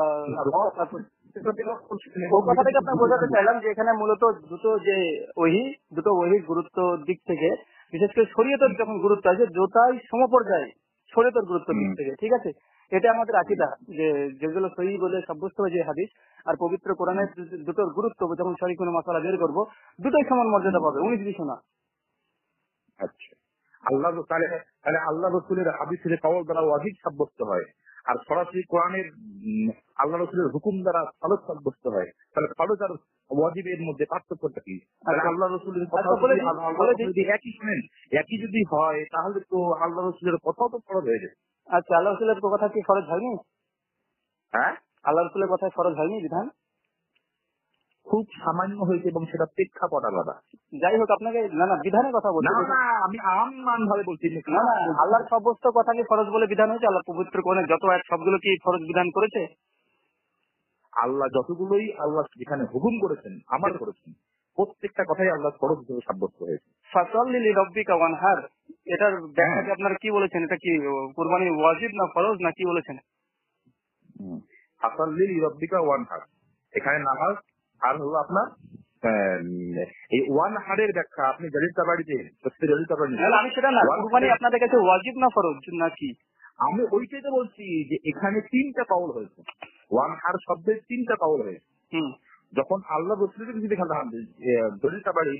ওই কথাটাকে আপনাকে বোঝাতে চাইলাম যে এখানে মূলত দুটো ওহির গুরুত্ব দিক থেকে, বিশেষ করে শরীয়তের যখন গুরুত্ব আছে দুটাই সমপর্যায়ে শরীয়তের গুরুত্বের দিক থেকে, ঠিক আছে, এটা আমাদের আকীদা যে যেগুলো সহিহ বলে সাব্যস্ত হয় যে হাদিস আর পবিত্র কোরআনের দুটোর গুরুত্ব যখন সহি কোনো মাসালা বের করবো দুটোই সমান মর্যাদা পাবে, 19-20 না। আচ্ছা, তাহলে আল্লাহ রসুলের হাদিসের কওল দ্বারা ওয়াজিব সাব্যস্ত হয়, আর সরাসরি কোরআনের আল্লাহ রসুলের হুকুম দ্বারা ফরজ সাব্যস্ত হয়, তাহলে ফরজ আর ওয়াজিবের মধ্যে পার্থক্যটা কি? আল্লাহ রসুলের কথা যদি একই যদি হয় তাহলে তো আল্লাহ রসুলের কথাও তো ফরজ হয়ে যায়। আচ্ছা, আল্লাহ রসুলের কথা কি ফরজ হয়নি? হ্যাঁ, আল্লাহ রসুলের কথায় ফরজ হয়নি বিধান? খুব সামান্য হয়েছে এবং সেটা প্রেক্ষাপট আলাদা। যাই হোক, আপনাকে না না বিধানের কথা বলছি না, আমি আমমান ভাবে বলছি না না, আল্লাহর সমস্ত কথা কি ফরজ বলে বিধান হয়েছে? আল্লাহ পবিত্র কোরআনে যত আয়াত সবগুলো কি ফরজ বিধান করেছে? আল্লাহ যতগুলোই আল্লাহ যেখানে হুকুম করেছেন আমার করেছেন প্রত্যেকটা কথাই আল্লাহ ফরজ হিসেবে সাব্যস্ত হয়েছে। ফাসাল্লি লিরাব্বিকা ওয়ানহার, এটার ব্যাখ্যাকে আপনারা কি বলেছেন? এটা কি কুরবানি ওয়াজিব না ফরজ না কি বলেছেন? ফাসাল্লি লিরাব্বিকা ওয়ানহার, এখানে নামাজ আর হলো আপনার এই ওয়ান হারের ব্যাখ্যা আপনি জালিল তাবারিতে আমি সেটা না, কুরবানি আপনাদের কাছে ওয়াজিব না ফরজ নাকি? আমি ওইটাই তো বলছি যে এখানে 3টা কাউল হয়েছে, ওয়ান হার শব্দের 3টা কাউল হয়েছে। যখন আল্লাহ রসুলের যদি দেখা যান দলিল তাবারি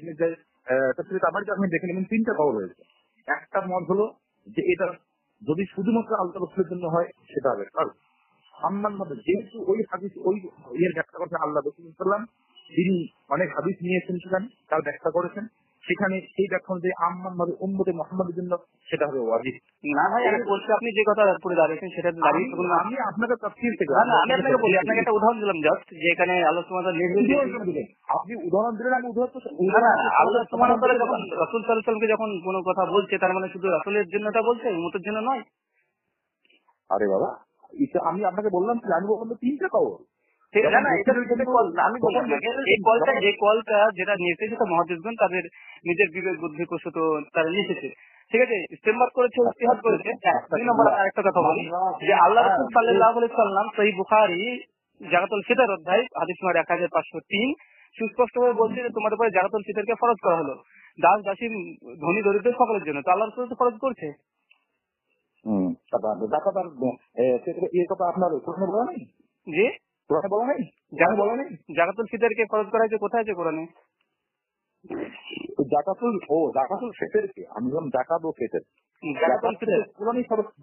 তাফসীর তাবারিতে আপনি দেখে নেবেন 3টা কাউল হয়েছে। একটা মত হলো যে এটা যদি শুধুমাত্র আল্লাহ রসুলের জন্য হয় সেটা হবে, কারণ সম্মান ভাবে যেহেতু ওই হাদিস ওই ইয়ের ব্যাখ্যা করছে আল্লাহ রসুল সাল্লাম, তিনি অনেক হাদিস নিয়েছেন সেখানে তার ব্যাখ্যা করেছেন, সেখানে সেই ব্যাখ্যা অনুযায়ী আম্মান ভাবে উম্মতে মুহাম্মাদের জন্য সেটা হবে ওয়াজিব। না ভাই, আমি বলছি আপনি যে কথা করে দাঁড়িয়েছেন সেটা দাঁড়িয়ে আমি আপনাকে তাফসীর থেকে আমি আপনাকে বলি, আপনাকে একটা উদাহরণ দিলাম জাস্ট, যে এখানে আল্লাহ সুবহানাহু ওয়া তাআলা আপনি উদাহরণ দিলেন, আমি উদাহরণ আল্লাহ সুবহানাহু ওয়া তাআলা যখন রাসূল সাল্লাল্লাহু আলাইহি ওয়াসাল্লামকে যখন কোনো কথা বলছে তার মানে শুধু রাসূলের জন্য এটা বলছে, উম্মতের জন্য নয়। আরে বাবা, এটা আমি আপনাকে বললাম আমি বললাম 3টা কাউল। এই কলটা যেটা নিয়েছে সেটা মুহাদ্দিসগণ তাদের নিজের বিবেক বুদ্ধি প্রসূত তারা লিখেছে, ঠিক আছে, ইস্তেমবাদ করেছে, ইজতিহাদ করেছে। 2 নম্বর আরেকটা কথা বলি যে আল্লাহ রাসূল সাল্লাল্লাহু আলাইহি ওয়াসাল্লাম সহিহ বুখারী জাকাতুল ফিতর অধ্যায় হাদিস নম্বর 1503 সুস্পষ্টভাবে বলছে যে তোমাদের উপরে জাকাতুল ফিতরকে ফরজ করা হলো দাস দাসী ধনী দরিদ্র সকলের জন্য। তো আল্লাহ রাসূল তো ফরজ করছে। জাকাত আর এই কথা আপনার কোরআনে বলা নেই? জি, কোরআনে বলা নেই? কোরআনে বলা নেই? জাকাতুল ফিতরকে ফরজ করা হয়েছে কোথায় আছে কোরআনে? জাকাতুল ফিতরকে আমি বললাম জাকাত ও ফিতর। জাকাতুল ফিতর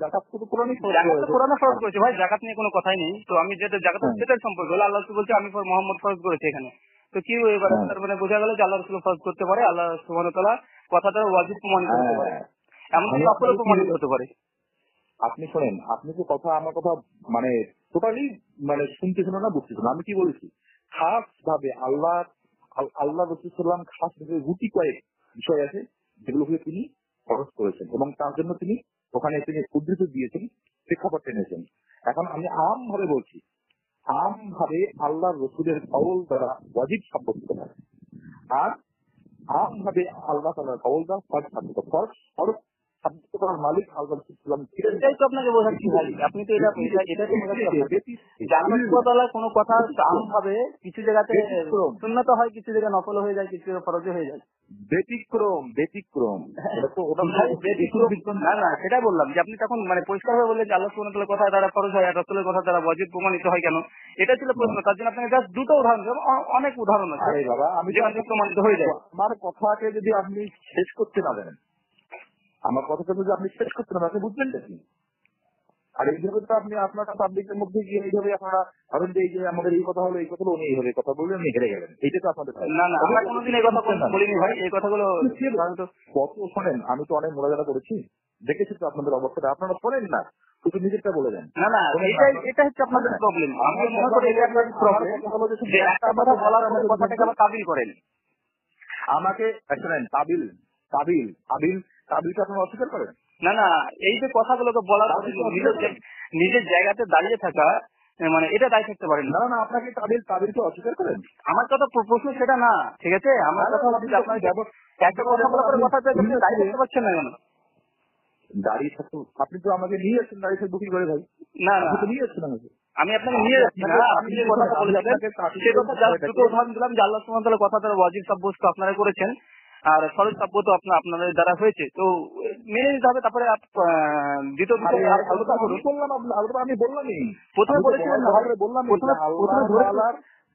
জাকাত শুধু কোরআনই ফরজ জাকাত তো করেছে। কোরআনে ফরজ করেছে ভাই, জাকাত নিয়ে কোনো কথাই নেই। তো আমি যেটা জাকাতুল হ্যাঁ, ফিতর সম্পর্কে হলো, আল্লাহ রাসূল বলছে আমি মোহাম্মদ ফরজ করেছি এখানে। তো কি এবার হ্যাঁ, তার মানে বোঝা গেল যে আল্লাহ রাসূল ফরজ করতে পারে, আল্লাহ সুবহানাহু ওয়া তাআলা কথাটা ওয়াজিব প্রমাণিত হতে পারে, হ্যাঁ। এমনকি আমি নফলও আপনাকে কি প্রমাণিত হতে পারে। আপনি শোনেন, আপনি যে কথা আমার কথা মানে টোটালি মানে শুনতেছেন না, বুঝতেছেন না। আমি কি বলেছি, খাস ভাবে আল্লাহ রসুল সাল্লাম খাস ভাবে গুটি কয়েক বিষয় আছে যেগুলোকে তিনি খরচ করেছেন এবং তার জন্য তিনি ওখানে তিনি উদ্ধৃত দিয়েছেন, প্রেক্ষাপট টেনেছেন। এখন আমি আম ভাবে বলছি, আম ভাবে আল্লাহ রসুলের কওল দ্বারা ওয়াজিব সাব্যস্ত হয়, আর আম ভাবে আল্লাহ তাআলার কওল দ্বারা ফরজ সাব্যস্ত সাব্যস্ত করার মালিক আল্লাহ রসুল সাল্লাম ছিলেন না। এটাই তো আপনাকে বোঝাচ্ছি ভাই, আপনি তো এটা তো বোঝাচ্ছি আপনাকে যে আল্লাহ সুবহানাহু ওয়া তাআলার কোনো কথা আম ভাবে কিছু জায়গাতে ব্যতিক্রম সুন্নাত হয়, কিছু জায়গায় নফল হয়ে যায়, কিছু জায়গায় ফরজ হয়ে যায়। ব্যতিক্রম এটা তো ওটা ভাই, ব্যতিক্রম না, না সেটাই বললাম যে আপনি তখন মানে পরিষ্কার ভাবে বললেন যে আল্লাহ সুবহানাহু ওয়া তাআলার কথা দ্বারা ফরজ হয় আর রাসূলের কথা দ্বারা ওয়াজিব প্রমাণিত হয় কেন, এটা ছিল প্রশ্ন। তার জন্য আপনাকে জাস্ট দুটো উদাহরণ দিলাম, অনেক উদাহরণ আছে আরে বাবা, আমি তো যেখানে প্রমাণিত হয়ে যায়। আমার কথাকে যদি আপনি শেষ করতে না দেন, আমার কথাটা যদি আপনি শেষ করতে না দেন, আপনি বুঝবেন না কি? আর এইভাবে তো আপনি আপনার পাবলিকের মধ্যে গিয়ে এইভাবে আপনারা ভাবেন যে এই যে আমাদের এই কথা হলো উনি এইভাবে কথা বললেন, উনি হেরে গেলেন, এইটা তো আপনাদের হয়। না, না আমরা কোনোদিন এই কথা বলিনি ভাই, এই কথাগুলো হয়তো কত শোনেন, আমি তো অনেক মোনাজারা করেছি, দেখেছি তো আপনাদের অবস্থাটা, আপনারা শোনেন না, শুধু নিজেরটা বলে দেন। না, না এটা হচ্ছে আপনাদের প্রবলেম। আমি মনে করি এটা আপনাদের প্রবলেম যে একটা কথা বলার পরে কথাটাকে আবার তাবিল করেন। আমাকে শোনেন, তাবিলটা আপনারা অস্বীকার করেন? না, না এই যে কথাগুলোকে বলার পরে নিজের জায়গাতে দাঁড়িয়ে থাকা মানে এটা দায়ী থাকতে পারেন না। না না, আপনাকে তাবিলকে অস্বীকার করেন? আমার কথা প্রশ্ন সেটা না, ঠিক আছে? আমার কথা হচ্ছে যে আপনার একটা কথা বলার পরে কথা আপনি দায়ী থাকতে পারছেন না কেন? দাঁড়িয়ে থাকতো, আপনি তো আমাকে নিয়ে যাচ্ছেন দাঁড়িয়ে থাকবো কি করে ভাই? না, না আপনি তো নিয়ে যাচ্ছেন আমাকে। আমি আপনাকে নিয়ে যাচ্ছি না, আপনি যে কথাটা বলেছিলেন সে কথা জাস্ট দুটো উদাহরণ দিলাম যে আল্লাহ সুবহানাহু ওয়া তাআলা কথা দ্বারা ওয়াজিব সাব্যস্ত আপনারা করেছেন আর ফরজ সাব্যস্ত আপনাদের দ্বারা হয়েছে, তো মেনে নিতে হবে। তারপরে দ্বিতীয় বিষয় আলোচনা করুন। আমি বললামই, প্রথমে বলেছিলেন না ভাই, বললাম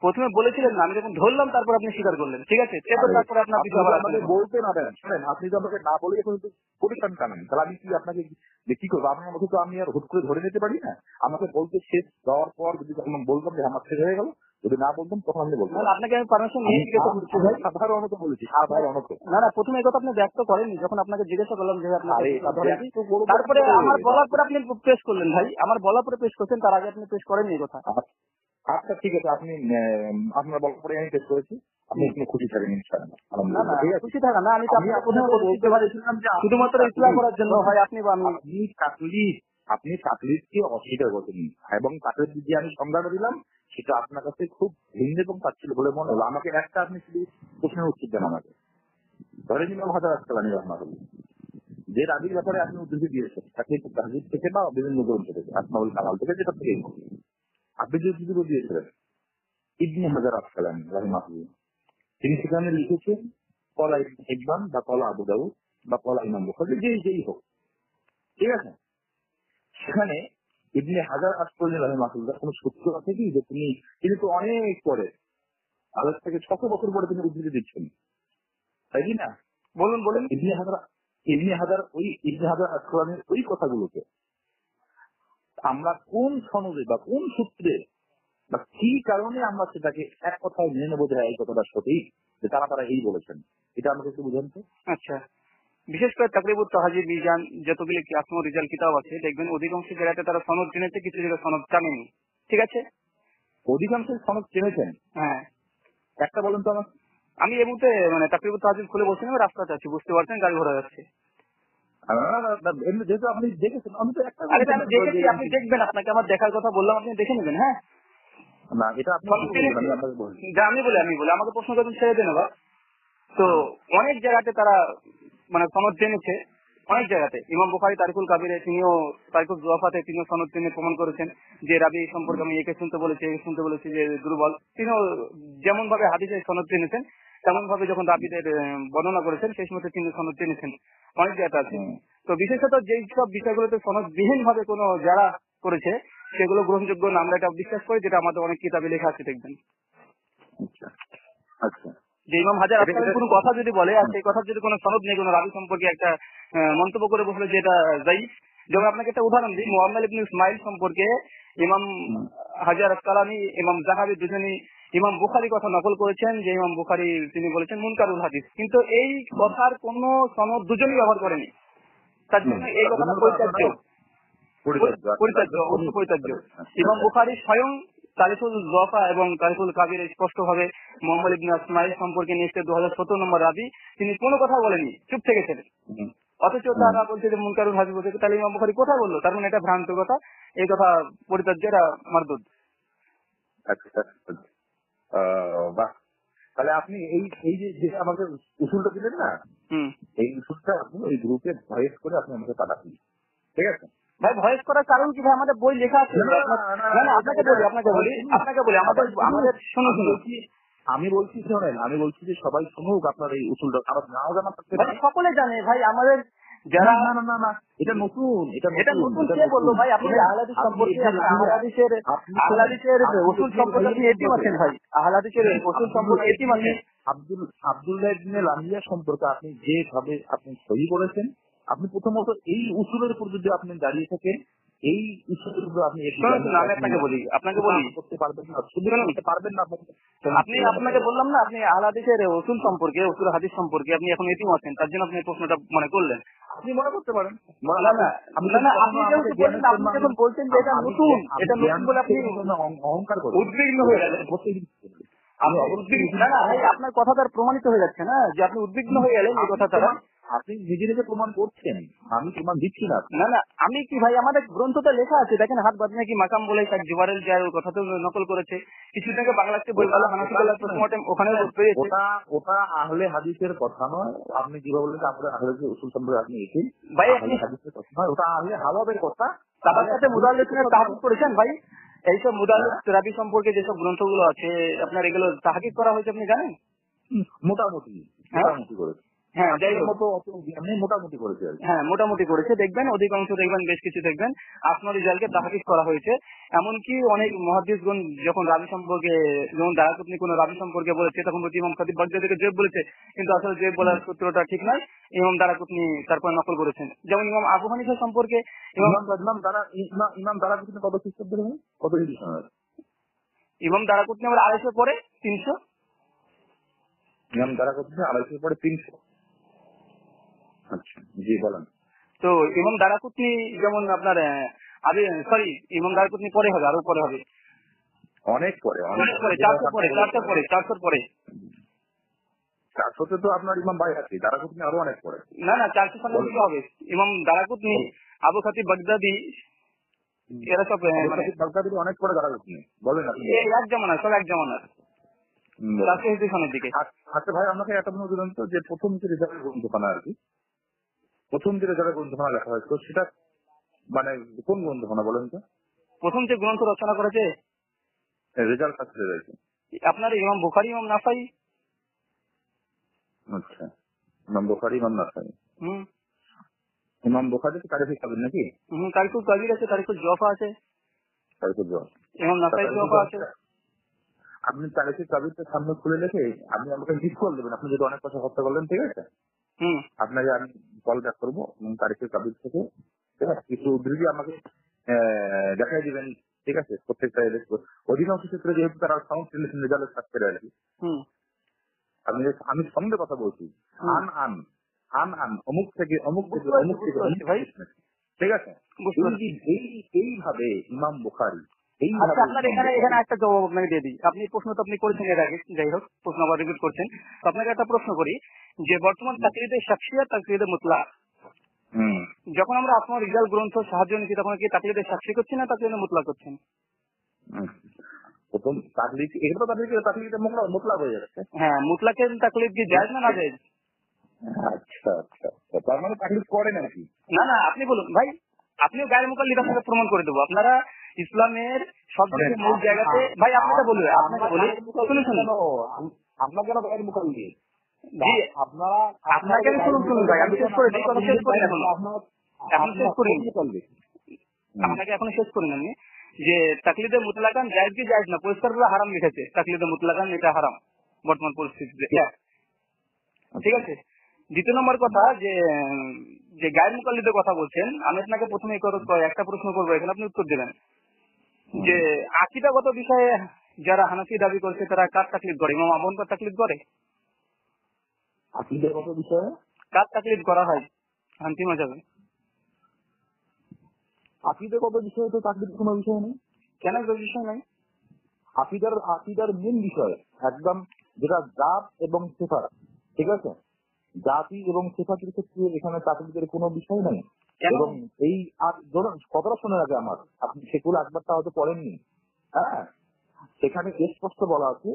প্রথমে বলেছিলেন না, আমি যখন ধরলাম তারপর আপনি স্বীকার করলেন, ঠিক আছে? তারপরে আপনার বিষয় আবার আমাকে বলতে না দেন, শোনেন, আপনি তো আমাকে না বলে এখন পরিষ্কার টানেন, তাহলে আমি কি আপনাকে কি করবো? আপনার মতো তো আমি আর হুট করে ধরে নিতে পারি না। আমাকে বলতে শেষ দেওয়ার পর যদি যখন বলতাম যে আমার শেষ হয়ে গেল, যদি না বলতাম তখন আপনি বলতেন। আপনাকে আমি পারমিশন নিয়ে জিজ্ঞাসা করছি ভাই, সাধারণত বলেছি, সাধারণত। না, না প্রথমে এই কথা আপনি ব্যক্ত করেননি, যখন আপনাকে জিজ্ঞাসা করলাম যে আরে তারপরে আমার বলার পরে আপনি পেশ করলেন ভাই, আমার বলার পরে পেশ করছেন, তার আগে আপনি পেশ করেননি এই কথা। আচ্ছা ঠিক আছে, আপনি আপনার বলার পরে আমি পেশ করেছি, আপনি একটু খুশি থাকেন ইনশাআল্লাহ। না, না খুশি থাকা না, আমি তো আপনাকে প্রথমে বলতে পারছিলাম যে শুধুমাত্র ইসলাম করার জন্য হয় আপনি বা আমি। আপনি তাকলিদকে অস্বীকার করতেন এবং তাকলিদ যে আমি সংজ্ঞাটা দিলাম সেটা আপনার কাছে খুব ভিন্ন এবং তাচ্ছিল বলে মনে হলো। আমাকে একটা আপনি শুধু প্রশ্নের উত্তর দেন আমাকে। ধরে নিলাম হাজার আসকালানি রহমাতুল্লাহ যে রাবির ব্যাপারে আপনি উদ্ধৃতি দিয়েছেন, তাকে তাহজিব থেকে বা বিভিন্ন গ্রন্থ থেকে, আসমাউল কালাম থেকে, যেটা থেকে আপনি যে উদ্ধৃতি দিয়েছিলেন ইবনে হাজার আসকালানি রহমাতুল্লাহ, তিনি সেখানে লিখেছেন কলা ইবন বা কলা আবু দাউদ বা কলা ইমাম বুখারী, যেই হোক, ঠিক আছে? সেখানে ইবনে হাজার আসকালানি রহমাতুল্লাহ কোন সূত্র আছে কি যে তিনি তো অনেক পরে, আজ থেকে 600 বছর পরে তিনি উদ্ধৃতি দিচ্ছেন, তাই কি না? বলুন বলুন। ইবনে হাজার আসকালানির ওই কথাগুলোকে আমরা কোন সনদে বা কোন সূত্রে বা কি কারণে আমরা সেটাকে এক কথায় মেনে নেবো যে এই কথাটা সঠিক, যে তারা এই বলেছেন, এটা আমাকে একটু বুঝান তো। আচ্ছা, বিশেষ করে তাকরিবুত তাহজিব মিজান যতগুলি আসমা রিজাল কিতাব আছে, দেখবেন অধিকাংশ জায়গাতে তারা সনদ জেনেছে, কিছু জায়গায় সনদ জানেনি, ঠিক আছে? অধিকাংশ সনদ জেনেছেন, হ্যাঁ। একটা বলেন তো আমার। আমি এই মুহূর্তে মানে তাকরিবুত তাহজিব খুলে বসে আমি রাস্তাতে আছি, বুঝতে পারছেন, গাড়ি ঘোড়া যাচ্ছে। যেহেতু আপনি দেখেছেন, আমি তো একটা আরে আমি দেখেছি, আপনি দেখবেন, আপনাকে আমার দেখার কথা বললাম, আপনি দেখে নেবেন। হ্যাঁ না, এটা আপনি আমি বলি আমাকে প্রশ্ন করবেন, ছেড়ে দেন আবার। তো অনেক জায়গাতে তারা মানে সনদ জেনেছে, অনেক জায়গাতে ইমাম বুখারী তারিকুল কাবিরে তিনিও তারিকুল জুয়াফাতে তিনিও সনদ জেনে প্রমাণ করেছেন যে রাবি সম্পর্কে আমি একে শুনতে বলেছি যে দুর্বল। তিনিও যেমন ভাবে হাদিসের সনদ জেনেছেন তেমন ভাবে যখন রাবিদের বর্ণনা করেছেন সেই সময় তিনি সনদ জেনেছেন, অনেক জায়গাতে আছে। তো বিশেষত যেই সব বিষয়গুলোতে সনদবিহীন ভাবে কোনো যারা করেছে সেগুলো গ্রহণযোগ্য না, আমরা এটা বিশ্বাস করি, যেটা আমাদের অনেক কিতাবে লেখা আছে দেখবেন। আচ্ছা আচ্ছা যে ইমাম হাজার এটা আসকালানী এটা কোনো কথা যদি বলে আর সেই কথার যদি কোনো সনদ নেই, কোনো রাবি সম্পর্কে একটা মন্তব্য করে বসলে যে এটা যাই, যেমন আপনাকে একটা উদাহরণ দিই, মুহাম্মদ ইবনে ইসমাইল সম্পর্কে ইমাম হাজার আসকালানী, ইমাম জাহাবি দুজনই ইমাম বুখারী কথা নকল করেছেন, যে ইমাম বুখারী তিনি বলেছেন মুনকারুল হাদিস, কিন্তু এই কথার কোনো সনদ দুজনই ব্যবহার করেনি। তার জন্য এই কথাটা পরিত্যাজ্য, পরিত্যাজ্য, অবশ্য পরিত্যাজ্য। ইমাম বুখারী স্বয়ং তারিখুল জফা এবং তারিখুল কাবির স্পষ্ট ভাবে মুহাম্মদ ইবনে ইসমাইল সম্পর্কে নিয়ে এসে 2017 নম্বর রাবি, তিনি কোনো কথা বলেননি, চুপ থেকেছিলেন। অথচ তারা বলছে যে মুনকারুল হাদিস বলছে, তাহলে ইমাম বুখারী কোথায় বললো? তার মানে এটা ভ্রান্ত কথা, এই কথা পরিত্যাজ্য, এটা মারদুদ। বাহ, তাহলে আপনি এই এই যে আমাকে উসুলটা দিলেন না, এই উসুলটা আপনি ওই গ্রুপে ভয়েস করে আপনি আমাকে পাঠাবেন, ঠিক আছে? ভাই ভয়েস করার কারণ কি ভাই? আমাদের বই লেখা আছে। আপনাকে বলি আমাদের শুনুন, আমি বলছি শোনেন, আমি বলছি যে সবাই শুনুক আপনার এই উসুলটা, কারণ নাও জানা থাকতে পারে। সকলে জানে ভাই, আমাদের যারা না না না না এটা নতুন, এটা নতুন কে বললো ভাই? আপনি আহলাদিস সম্পর্কে, আহলাদিসের উসুল সম্পর্কে আপনি এতিম আছেন ভাই, আহলাদিসের উসুল সম্পর্কে এতিম আছেন। আব্দুল্লাহ ইবনে লামিয়া সম্পর্কে আপনি যেভাবে আপনি সহি করেছেন, আপনি প্রথমত এই উসুলের উপর যদি আপনি দাঁড়িয়ে থাকেন, এই উসুলের উপর আপনি আমি আপনাকে বলি করতে পারবেন না, শুধু করতে পারবেন না আপনি, আপনাকে বললাম না, আপনি আহলাদিসের উসুল সম্পর্কে, উসুল হাদিস সম্পর্কে আপনি এখন এতিম আছেন, তার জন্য আপনি প্রশ্নটা মনে করলেন। আপনি মনে করতে পারেন আপনি যখন বলছেন যে এটা নতুন, এটা নতুন বলে আপনি অহংকার করেন, উদ্বিগ্ন হয়ে গেলেন। না না ভাই, আপনার কথা তার প্রমাণিত হয়ে যাচ্ছে না যে আপনি উদ্বিগ্ন হয়ে গেলেন এই কথা দ্বারা। আপনি নিজে নিজে প্রমাণ করছেন, আমি প্রমাণ দিচ্ছি না। না না, আমি কি ভাই, আমাদের গ্রন্থটা লেখা আছে, দেখেন হাত বাদনে কি মাকাম বলে এক জুবারেল যায়, ওই কথা তো নকল করেছে কিছুদিন আগে, বাংলাতে বই গেল হানাফিকুল্লাহ পোস্টমর্টেম, ওখানে ওটা আহলে হাদিসের কথা নয়। আপনি যেভাবে বললেন আপনার আহলে উসুল সম্পর্কে আপনি এসেই ভাই, আহলে হাদিসের কথা নয়, ওটা আহলে হাওয়াবের কথা। তার সাথে মুদাল্লিসিনের তাহকিক করেছেন ভাই, এইসব মুদাল্লিস রাবি সম্পর্কে যেসব গ্রন্থগুলো আছে আপনার, এগুলো তাহকিক করা হয়েছে, আপনি জানেন? মোটামুটি করেছে। হ্যাঁ, যাই হোক, মোটামুটি করেছে। হ্যাঁ, মোটামুটি করেছে। দেখবেন অধিকাংশ, দেখবেন বেশ কিছু দেখবেন আসমার রিজালকে তাহকিক করা হয়েছে। এমনকি অনেক মুহাদ্দিসগণ যখন রাবি সম্পর্কে, যেমন দারাকুতনি কোন রাবি সম্পর্কে বলেছে, তখন বলছে ইমাম খাতিব বাগদাদিকে জয়েব বলেছে, কিন্তু আসলে জয়েব বলার সূত্রটা ঠিক নয়, ইমাম দারাকুতনি তারপর নকল করেছেন। যেমন ইমাম আবু হানিফা সম্পর্কে ইমাম দারাকুতনি কত খ্রিস্টাব্দে, কত হিজরি সনে? ইমাম দারাকুতনি আবার 250 পরে 300, ইমাম দারাকুতনি 250 পরে 300। আচ্ছা, জি বলেন। তো ইমাম দারাকুতনি যেমন আপনার ইমাম দারাকুতনি পরে হবে, আরো পরে হবে, অনেক পরে, 400 পরে, 400 পরে। 400 তো আপনার ইমাম বাইহাকি, দারাকুতনি আরো অনেক পরে। না না, 400 সালের দিকে হবে। ইমাম দারাকুতনি, আবু খাতিব বাগদাদি, এরা সব বাগদাদি অনেক পরে দারাকুতনি। বলেন আপনি, এক জামানা, সব এক জামানার 400 হিজরি সনের দিকে। আচ্ছা ভাই, আমাকে একটা মনে দিলেন তো, যে প্রথম যে রেজাল্টের গ্রন্থখানা আর কি, প্রথম যে রেজাল্টের গ্রন্থখানা লেখা হয়েছিল সেটা মানে কোন গ্রন্থখানা বলেন তো? প্রথম যে গ্রন্থ রচনা করেছে রেজাল্ট কাছে রয়েছে আপনার ইমাম বুখারী, ইমাম নাসাই। আচ্ছা, ইমাম বুখারী, ইমাম নাসাই। ইমাম বুখারী তো তারিখুল কাবির নাকি? তারিখুল কাবির আছে, তারিখুল জফা আছে, তারিখুল জফা, ইমাম নাসাই জফা আছে। আপনি তারিখুল কাবিরটা সামনে খুলে রেখে আপনি আমাকে লিস্ট করে দেবেন, আপনি যদি অনেক কথা হত্যা করলেন, ঠিক আছে? আপনাকে আমি কল ব্যাক করবো এবং তারিখুল কাবির থেকে ঠিক আছে কিছু উদ্ধৃতি আমাকে দেখাই দিবেন, ঠিক আছে? প্রত্যেকটা অধিকাংশ ক্ষেত্রে যেহেতু তারা সাউন্ড রিলেশন রেজাল্টের সাথে আর কি, আমি সঙ্গে কথা বলছি, অমুক থেকে অমুক থেকে অমুক থেকে ভাই, ঠিক আছে? এইভাবে ইমাম বুখারী, আপনার এখানে একটা জবাব আপনাকে দিয়ে দিই। আপনি প্রশ্ন তো আপনি করেছেন এর আগে, যাই হোক প্রশ্ন আবার রিপিট করছেন। তো আপনাকে একটা প্রশ্ন করি, যে বর্তমান তাকলিদে শাখসিয়াত, তাকলিদে মুতলাক, যখন আমরা আপনার রিজাল্ট গ্রন্থ সাহায্য নিচ্ছি, তখন কি তাকলিদে শাখসি করছেন না তাকলিদে মুতলাক করছেন? প্রথম তাকলিদ, এগুলো তাকলিদে মুতলাক হয়ে যাচ্ছে। হ্যাঁ, মুতলাকের তাকলিদ কি জায়েজ না জায়েজ? আচ্ছা আচ্ছা, তার মানে তাকলিদ করেন আর কি? না না, আপনি বলুন ভাই, আপনিও গায়ের মুকাল্লিদ, আপনাকে প্রমাণ করে দেবো। আপনারা ইসলামের সবচেয়ে মূল জায়গাতে, ভাই আপনাকে বলি, শুনুন, আমরা কেন গায়ের মুকাল্লিদ? জি আপনারা আপনাকে আমি শুনুন ভাই, আমি শেষ করে দিই, কথা শেষ করি এখন শেষ করিনি, আপনাকে এখনো শেষ করিনি আমি। যে তাকলিদে মুতলাকান জায়েজ কি জায়েজ না, পরিষ্কার করে হারাম লিখেছে, তাকলিদে মুতলাকান এটা হারাম বর্তমান পরিস্থিতিতে। ঠিক আছে। দ্বিতীয় নম্বর কথা, যে যে গায়ের মুকাল্লিদের কথা বলছেন, আমি আপনাকে প্রথমে একটা প্রশ্ন করবো, এখানে আপনি উত্তর দেবেন যে আকীদাগত বিষয়ে যারা হানাফি দাবি করছে তারা কার তাকলিদ করে? ইমাম আবু হানিফার তাকলিদ করে? আকীদাগত বিষয়ে কার তাকলিদ করা হয় হানাফি মাযহাবে? আকীদাগত বিষয়ে তো তাকলিদের কোনো বিষয় নেই। কেন কোনো বিষয় নাই? আকীদার মেন বিষয় একদম যেটা জাত এবং সিফাত, ঠিক আছে, জাতি এবং সিফাতের ক্ষেত্রে এখানে তাকলিদের কোনো বিষয় নেই। এবং এই কথাটা শোনার আগে আমার, আপনি সেগুলো একবারটা হয়তো পড়েননি। হ্যাঁ, সেখানে স্পষ্ট বলা আছে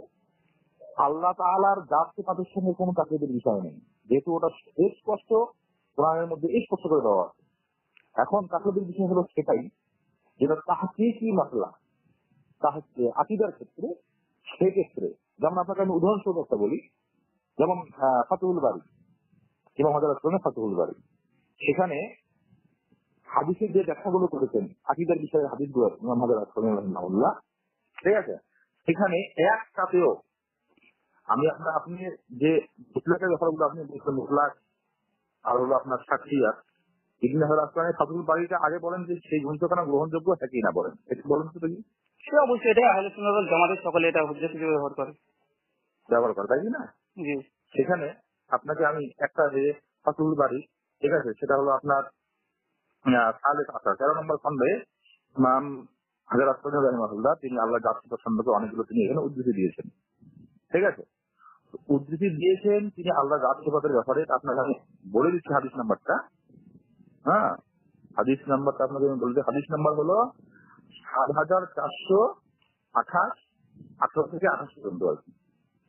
আল্লাহ তাআলার জাত সিফাতের সঙ্গে কোনো তাকলিদের বিষয় নেই, যেহেতু ওটা স্পষ্ট কোরআনের মধ্যে স্পষ্ট করে দেওয়া আছে। এখন তাকলিদের বিষয় হলো সেটাই যেটা তাহকিকি মাসলা, আকীদার ক্ষেত্রে, সেক্ষেত্রে যেমন আপনাকে আমি উদাহরণস্বরূপ একটা বলি, যেমন ফাতহুল বারী, ইমাম হাজার আসকালানি ফাতহুল বারী, সেখানে হাদিসের যে ব্যাখ্যাগুলো করেছেন আকীদার বিষয়ে, হাদিসগুলো ইমাম হাজার আসকালানি রাহিমাহুল্লাহ, ঠিক আছে, সেখানে একটাতেও আপনি যে মুতলাকের ব্যাপারগুলো আপনি বলছেন, মুতলাক আর হলো আপনার সাক্ষিয়া, ইবনে হাজার আসকালানি ফাতহুল বারীটা আগে বলেন যে সেই গ্রন্থখানা গ্রহণযোগ্য হয় কিনা, বলেন একটু বলেন তো দেখি। সে অবশ্যই এটা আহলে সুন্নাত ওয়াল জামাতের সকলে এটা হুজ্জত হিসেবে ব্যবহার করে, তাই না? জি। সেখানে আপনাকে আমি একটা যে ফাতহুল বারী, ঠিক আছে, সেটা হলো আপনার 13 নম্বর খন্ডে ইমাম হাজার আসকালানি রাহিমাহুল্লাহ তিনি আল্লাহ জাত সিফাত সম্পর্কে অনেকগুলো তিনি এখানে উদ্ধৃতি দিয়েছেন, ঠিক আছে। উদ্ধৃতি দিয়েছেন তিনি আল্লাহ জাত সিফাতের ব্যাপারে। আপনাকে আমি বলে দিচ্ছি হাদিস নাম্বারটা। হ্যাঁ, হাদিস নাম্বারটা আপনাকে আমি বলতে, হাদিস নাম্বার হলো 7428, 18 থেকে 28 পর্যন্ত আর কি।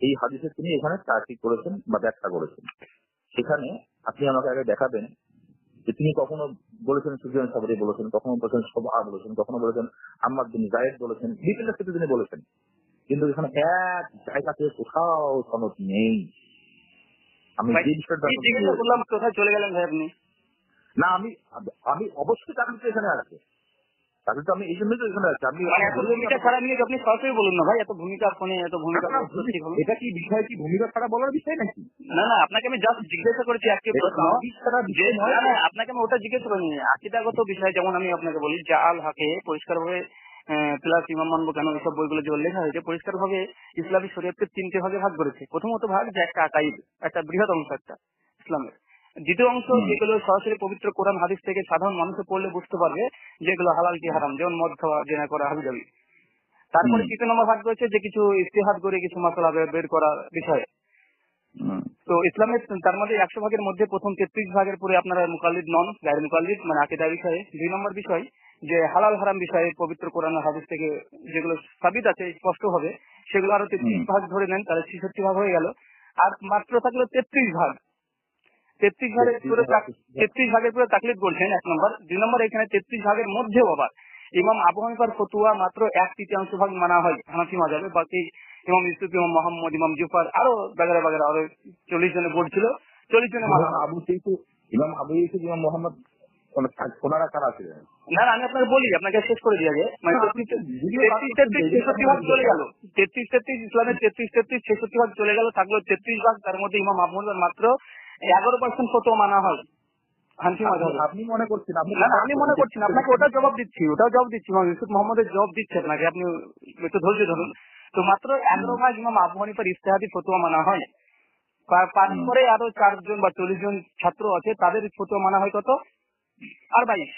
এই হাদিসে তিনি এখানে তার্কিক করেছেন বা ব্যাখ্যা করেছেন। সেখানে আপনি আমাকে আগে দেখাবেন যে তিনি কখনো বলেছেন সুফিয়ান সাবরি বলেছেন, কখনো বলেছেন সুবহা বলেছেন, কখনো বলেছেন আম্মার বিন যায়েদ বলেছেন, বিভিন্ন ক্ষেত্রে তিনি বলেছেন, কিন্তু এখানে এক জায়গাতে কোথাও সনদ নেই। আমি যে বিষয়টা বললাম, কোথায় চলে গেলেন ভাই আপনি? না, আমি অবশ্যই তাকলিদ এখানে আছে, তাহলে তো আমি এই জন্যই তো এখানে আছি। আমি ভূমিকা ছাড়া নিয়ে আপনি সরাসরি বলুন না ভাই, এত ভূমিকা ফোনে, এত ভূমিকা এটা কি বিষয়, কি ভূমিকা ছাড়া বলার বিষয় নাকি? না না, আপনাকে আমি জাস্ট জিজ্ঞাসা করেছি একটি প্রশ্ন, আপনাকে আমি ওটা জিজ্ঞাসা করিনি। আকীদাগত বিষয় যেমন আমি আপনাকে বলি, জাল হাকে পরিষ্কারভাবে প্লাস ইমাম মানবো কেন, এইসব বইগুলো যে লেখা হয়েছে পরিষ্কারভাবে ইসলামী শরীয়তকে 3টে ভাগে ভাগ করেছে। প্রথমত ভাগ যে একটা আকাইদ, একটা বৃহৎ অংশ একটা ইসলামের। দ্বিতীয় অংশ যেগুলো সরাসরি পবিত্র কোরআন হাদিস থেকে সাধারণ মানুষে পড়লে বুঝতে পারবে যেগুলো হালাল কি হারাম, যেমন মদ খাওয়া, জেনা করা, হাবিজাবি। তারপরে 3 নম্বর ভাগ রয়েছে যে কিছু ইজতিহাদ করে কিছু মাসলা বের করা বিষয়। তো ইসলামের তার মধ্যে 100 ভাগের মধ্যে প্রথম 33 ভাগের পরে আপনারা মুকাল্লিদ নন, গায়র মুকাল্লিদ, মানে আকীদা বিষয়ে। 2 নম্বর বিষয় যে হালাল হারাম বিষয়ে পবিত্র কোরআন হাদিস থেকে যেগুলো সাবিত আছে স্পষ্ট হবে, সেগুলো আরো 33 ভাগ ধরে নেন, তাহলে 66 ভাগ হয়ে গেল। আর মাত্র থাকলো 33 ভাগ। 33 ভাগের পুরো তাকলিদ বলছেন 1 নম্বর। 2 নম্বর, এখানে 33 ভাগের মধ্যেও আবার ইমাম আবু হানিফার ফতোয়া মাত্র 1/3 ভাগ মানা হয় হানাফি মাযহাবে। বাকি ইমাম ইউসুফ, ইমাম মোহাম্মদ, ইমাম জুফার, আরো বাগেরা বাগেরা আরো 40 জনের বোর্ড ছিল, 40 জনের মানা। ইমাম আবু ইউসুফ, ইমাম মোহাম্মদ ওনারা কারা ছিলেন? না না, আমি আপনাকে বলি, আপনাকে শেষ করে দিয়ে আগে, মানে 33 ভাগ চলে গেল, 33 ইসলামের 33 66 ভাগ চলে গেল, থাকলো 33 ভাগ। তার মধ্যে ইমাম আবু হানিফার মাত্র 11% ফতোয়া মানা হয় হানাফি মাযহাবে। আপনি মনে করছেন? আমি মনে করছি না, আপনাকে ওটাও জবাব দিচ্ছি। ইমাম ইউসুফ মোহাম্মদের জবাব দিচ্ছে আপনাকে, আপনি একটু ধৈর্য ধরুন। তো মাত্র 11 ভাগ ইমাম আবু হানিফার ইজতিহাদি ফতোয়া মানা হয়। তারপরে আরো 4 জন বা 40 জন ছাত্র আছে, তাদের ফতোয়া মানা হয় কত? আর 22,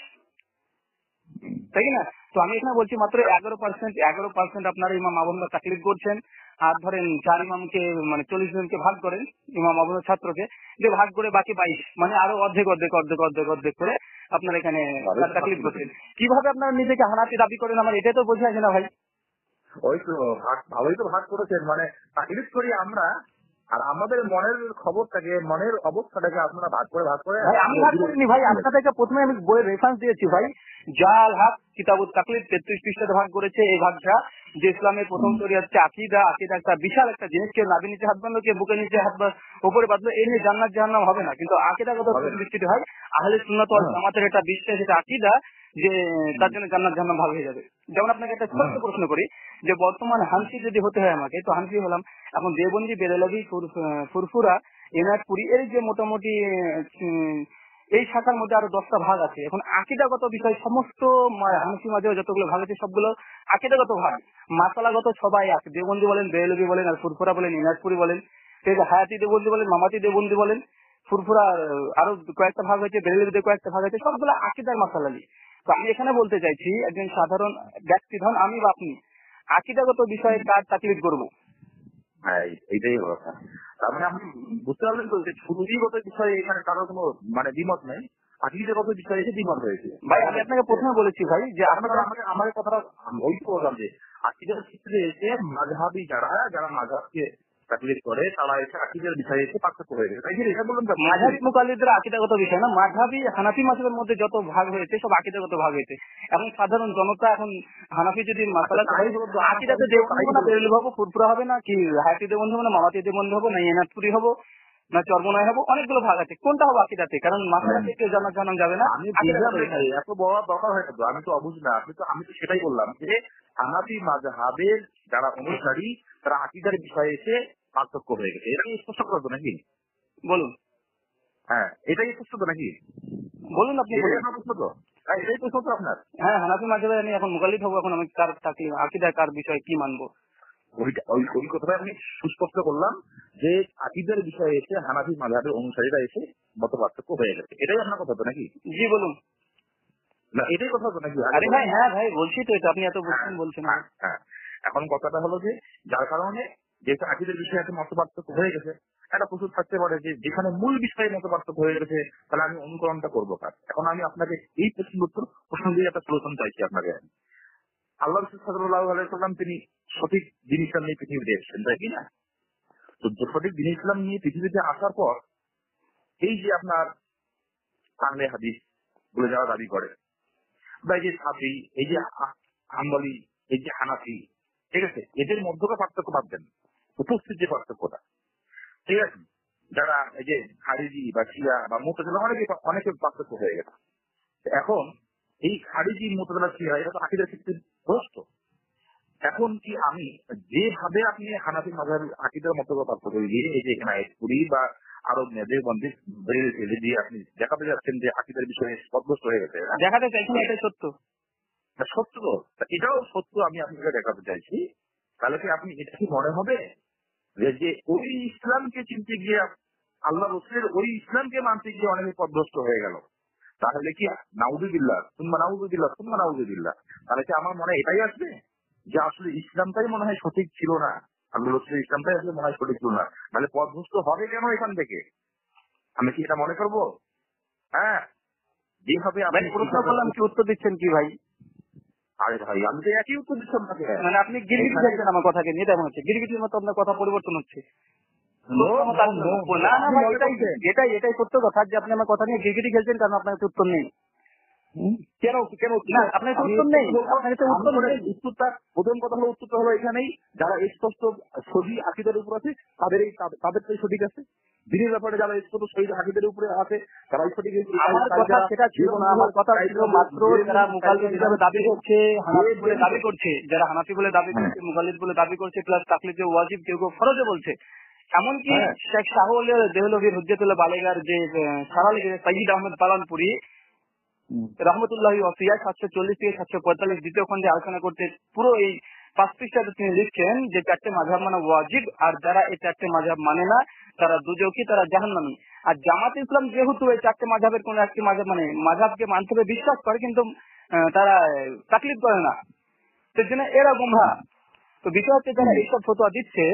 তাই না? তো আমি এখানে বলছি মাত্র 11% আপনারা ইমাম আবু হানিফা তাকলিদ করছেন। আর ধরেন 4 ইমামকে, মানে 40 জনকে ভাগ করেন ইমাম আবু হানিফার ছাত্রকে, যে ভাগ করে বাকি 22, মানে আরো অর্ধেক করে আপনারা এখানে তাকলিদ করছেন। কিভাবে আপনারা নিজেকে হানাফি দাবি করেন আমার এটা তো বোঝা যায় না ভাই। ওই তো ভালোই তো ভাগ করেছেন, মানে তাকলিদ করি আমরা, আর আমাদের মনের খবরটাকে, মনের অবস্থাটাকে আপনারা ভাগ করে ভাই আমি ভাগ করিনি ভাই, আপনাদেরকে প্রথমে আমি বইয়ের রেফারেন্স দিয়েছি ভাই। জাল হাক কিতাবুত তাকলিদ 33 পৃষ্ঠাতে ভাগ করেছে। এই ভাগটা যে ইসলামের প্রথম শরিয়ত হচ্ছে আকীদা। আকীদা একটা বিশাল একটা জিনিস, কেউ নাভি নিচে হাত বাঁধলো, কেউ বুকের নিচে হাত উপরে বাঁধলো, এই নিয়ে জান্নাত জাহান্নাম হবে না। কিন্তু আকীদাগত দৃষ্টিতে হয় আহলে সুন্নাত ওয়াল জামাতের একটা বিশ্বাস, এটা আকীদা যে তার জন্য জান্নাত জাহান্নাম ভাগ হয়ে যাবে। যেমন আপনাকে একটা ছোট্ট প্রশ্ন করি, যে বর্তমান হানফি যদি হতে হয় আমাকে, তো হানফি হলাম। এখন দেওবন্দি, বেরেলভি, ফুরফুরা, এনায়তপুরি, এর যে মোটামুটি এই শাখার মধ্যে আরো 10টা ভাগ আছে। এখন আকীদাগত বিষয় সমস্ত হানফি মাঝে যতগুলো ভাগ আছে সবগুলো আকীদাগত ভাগ, মাসালাগত সবাই আছে। দেওবন্দি বলেন, বেরেলভি বলেন, আর ফুরফুরা বলেন, এনায়তপুরি বলেন, ঠিক আছে, হায়াতি দেওবন্দি বলেন, মামাতি দেওবন্দি বলেন, ফুরফুরা আরো কয়েকটা ভাগ হয়েছে, বেরেলভিতে কয়েকটা ভাগ হয়েছে, সবগুলো আকীদার মাসালালি। তো আমি এখানে বলতে চাইছি, একজন সাধারণ ব্যক্তি, ধরুন আমি বা আপনি, আকীদাগত বিষয়ে কার তাকলিদ করবো? হ্যাঁ, এইটাই কথা। তার মানে আপনি বুঝতে পারলেন তো যে সুরুজিগত বিষয়ে এখানে কারো কোনো মানে দ্বিমত নেই, আকীদাগত বিষয়ে এসে দ্বিমত হয়েছে। ভাই আমি আপনাকে প্রথমে বলেছি ভাই যে আমার কথাটা ওই তো বললাম যে আকীদার ক্ষেত্রে এসে মাযহাবী যারা মাযহাবকে তাকলিদ করে, তারা এসে আকীদার বিষয়ে এসে পার্থক্য হয়ে গেছে। তাই কি এটা বললাম? মাযহাবী মুকাল্লিদরা আকীদাগত বিষয় না, মাযহাবী হানাফি মাযহাবের মধ্যে যত ভাগ হয়েছে সব আকীদাগত ভাগ হয়েছে। এখন সাধারণ জনতা, এখন হানাফি যদি মাসালা আকীদাতে দেওবন্দি হবে না, বেরেলভি হবে, ফুরফুরা হবে না, কি হায়াতি দেওবন্দি হবে না, মামাতি দেওবন্দি হবে না, এনায়তপুরি হবো না, চরমনাই হবো, অনেকগুলো ভাগ আছে। কোনটা হবে আকীদাতে? কারণ মাসালাতে কেউ জান্নাত জাহান্নাম যাবে না। আমি বুঝলাম এত বড় দরকার হয় না তো, আমি তো অবুঝ না। আমি তো সেটাই বললাম যে হানাফি মাযহাবের যারা অনুসারী তারা আকীদার বিষয়ে এসে পার্থক্য হয়ে গেছে। এটা স্পষ্ট করতো নাকি? বলুন। হ্যাঁ, এটাই স্পষ্ট তো নাকি? বলুন আপনি। প্রশ্ন তো এটাই প্রশ্ন তো আপনার? হ্যাঁ, হানাফি মাযহাবে আমি এখন মুকাল্লিদ হবো, এখন আমি কার তাকলিদ, আকীদা কার বিষয়ে কি মানবো? ওই কথাটা আমি সুস্পষ্ট করলাম যে আকীদার বিষয়ে এসে হানাফি মাযহাবের অনুসারীরা এসে মত পার্থক্য হয়ে গেছে। এটাই আপনার কথা তো নাকি? জি বলুন। না, এটাই কথা তো নাকি? আরে ভাই, হ্যাঁ ভাই বলছি তো, এটা আপনি এত বুঝছেন বলছেন। হ্যাঁ, এখন কথাটা হলো যে যার কারণে যেহেতু আকীদার বিষয়ে একটা মত পার্থক্য হয়ে গেছে, একটা প্রশ্ন থাকতে পারে যে যেখানে মূল বিষয়ে মত পার্থক্য হয়ে গেছে তাহলে আমি অনুকরণটা করবো কার? এখন আমি আপনাকে এই প্রশ্ন দিয়ে একটা সলিউশন চাইছি আপনাকে। আল্লাহ রাসূল সাল্লাল্লাহু আলাইহি ওয়াসাল্লাম তিনি সঠিক দিন ইসলাম নিয়ে পৃথিবীতে এসেছেন, তাই কি না? তো সঠিক দিন ইসলাম নিয়ে পৃথিবীতে আসার পর এই যে আপনার আহলে হাদিস বলে যারা দাবি করে, বা এই যে সাফি, এই যে হাম্বলি, এই যে হানাফি, ঠিক আছে, এদের মধ্যকার পার্থক্য বাদ দেন, উপস্থিত যে পার্থক্যটা, ঠিক আছে, যারা এই যে খারিজি বা শিয়া বা মুতাজিলা অনেকে পার্থক্য হয়ে গেছে। এখন এই খারিজি, মুতাজিলা, শিয়া এটা তো আকীদার ক্ষেত্রে ভ্রষ্ট। এখন কি আমি যেভাবে আপনি হানাফি মাযহাবের আকীদার মত পার্থক্য দিয়ে এই যে এখানে আয়াতপুরি বা আরব মেয়েদেরবন্দি দিয়ে আপনি দেখাতে যাচ্ছেন যে আকীদার বিষয়ে স্পষ্ট হয়ে গেছে, দেখাতে চাইছেন, এটাই সত্য। সত্য তো, এটাও সত্য আমি আপনাকে দেখাতে চাইছি। তাহলে কি আপনি এটা কি মনে হবে যে ওই ইসলামকে চিনতে গিয়ে, আল্লাহ রাসূলের ওই ইসলামকে মানতে গিয়ে অনেকে পথভ্রষ্ট হয়ে গেল? তাহলে কি নাউযুবিল্লাহ সুম্মা নাউযুবিল্লাহ সুম্মা নাউযুবিল্লাহ, তাহলে কি আমার মনে এটাই আসবে যে আসলে ইসলামটাই মনে হয় সঠিক ছিল না, আল্লাহ রাসূলের ইসলামটাই আসলে মনে হয় সঠিক ছিল না, তাহলে পথভ্রষ্ট হবে কেন এখান থেকে? আমি কি এটা মনে করবো? হ্যাঁ, যেভাবে আপনি প্রশ্ন করলাম, কি উত্তর দিচ্ছেন কি ভাই? আরে ভাই, আমি তো একই উত্তর দিচ্ছি আপনাকে। মানে আপনি গিরগিটি খেলছেন আমার কথাকে নিয়ে, তেমন হচ্ছে গিরগিটির মতো আপনার কথা পরিবর্তন হচ্ছে। না না ভাই, এটাই সত্য কথা যে আপনি আমার কথা নিয়ে গিরগিটি খেলছেন, কারণ আপনার তো উত্তর নেই। কেন কেন না, আপনার তো উত্তর নেই, আপনার তো উত্তর নেই। উত্তরটা, প্রথম কথা হলো উত্তরটা হলো এখানেই, যারা স্পষ্ট সহি আকীদার উপর আছে তাদেরটাই সঠিক আছে। দিনের ব্যাপারে যারা স্পষ্ট সহি আকীদার উপরে আছে তারাই সঠিক। আমার কথা সেটা ছিল না, আমার কথা ছিল মাত্র যারা মুকাল্লিদ হিসেবে দাবি করছে, হানাফি বলে দাবি করছে, যারা হানাফি বলে দাবি করছে, মুকাল্লিদ বলে দাবি করছে, প্লাস তাকলিদে ওয়াজিব কেউ কেউ ফরজে বলছে। এমনকি শেখ শাহুল দেহলভীর হুজ্জাতুল বালিগার যে সারা লিখে সাইয়্যিদ আহমদ পালানপুরি রহমতুল্লাহি ওয়াসিয়া 740 থেকে 745 দ্বিতীয় খণ্ডে আলোচনা করতে পুরো এই 5 পৃষ্ঠাতে তিনি লিখছেন যে 4টে মাযহাব মানা ওয়াজিব, আর যারা এই 4টে মাযহাব মানে না তারা দুজকি, তারা জাহান্নামী। আর জামাত ইসলাম যেহেতু এই 4টে মাযহাবের কোন একটি মাযহাব মানে মাযহাবকে মানতে হবে বিশ্বাস করে, কিন্তু তারা তাকলিদ করে না, সেজন্য এরা গুমরাহ। তো বিষয় হচ্ছে যারা এইসব ফতোয়া দিচ্ছে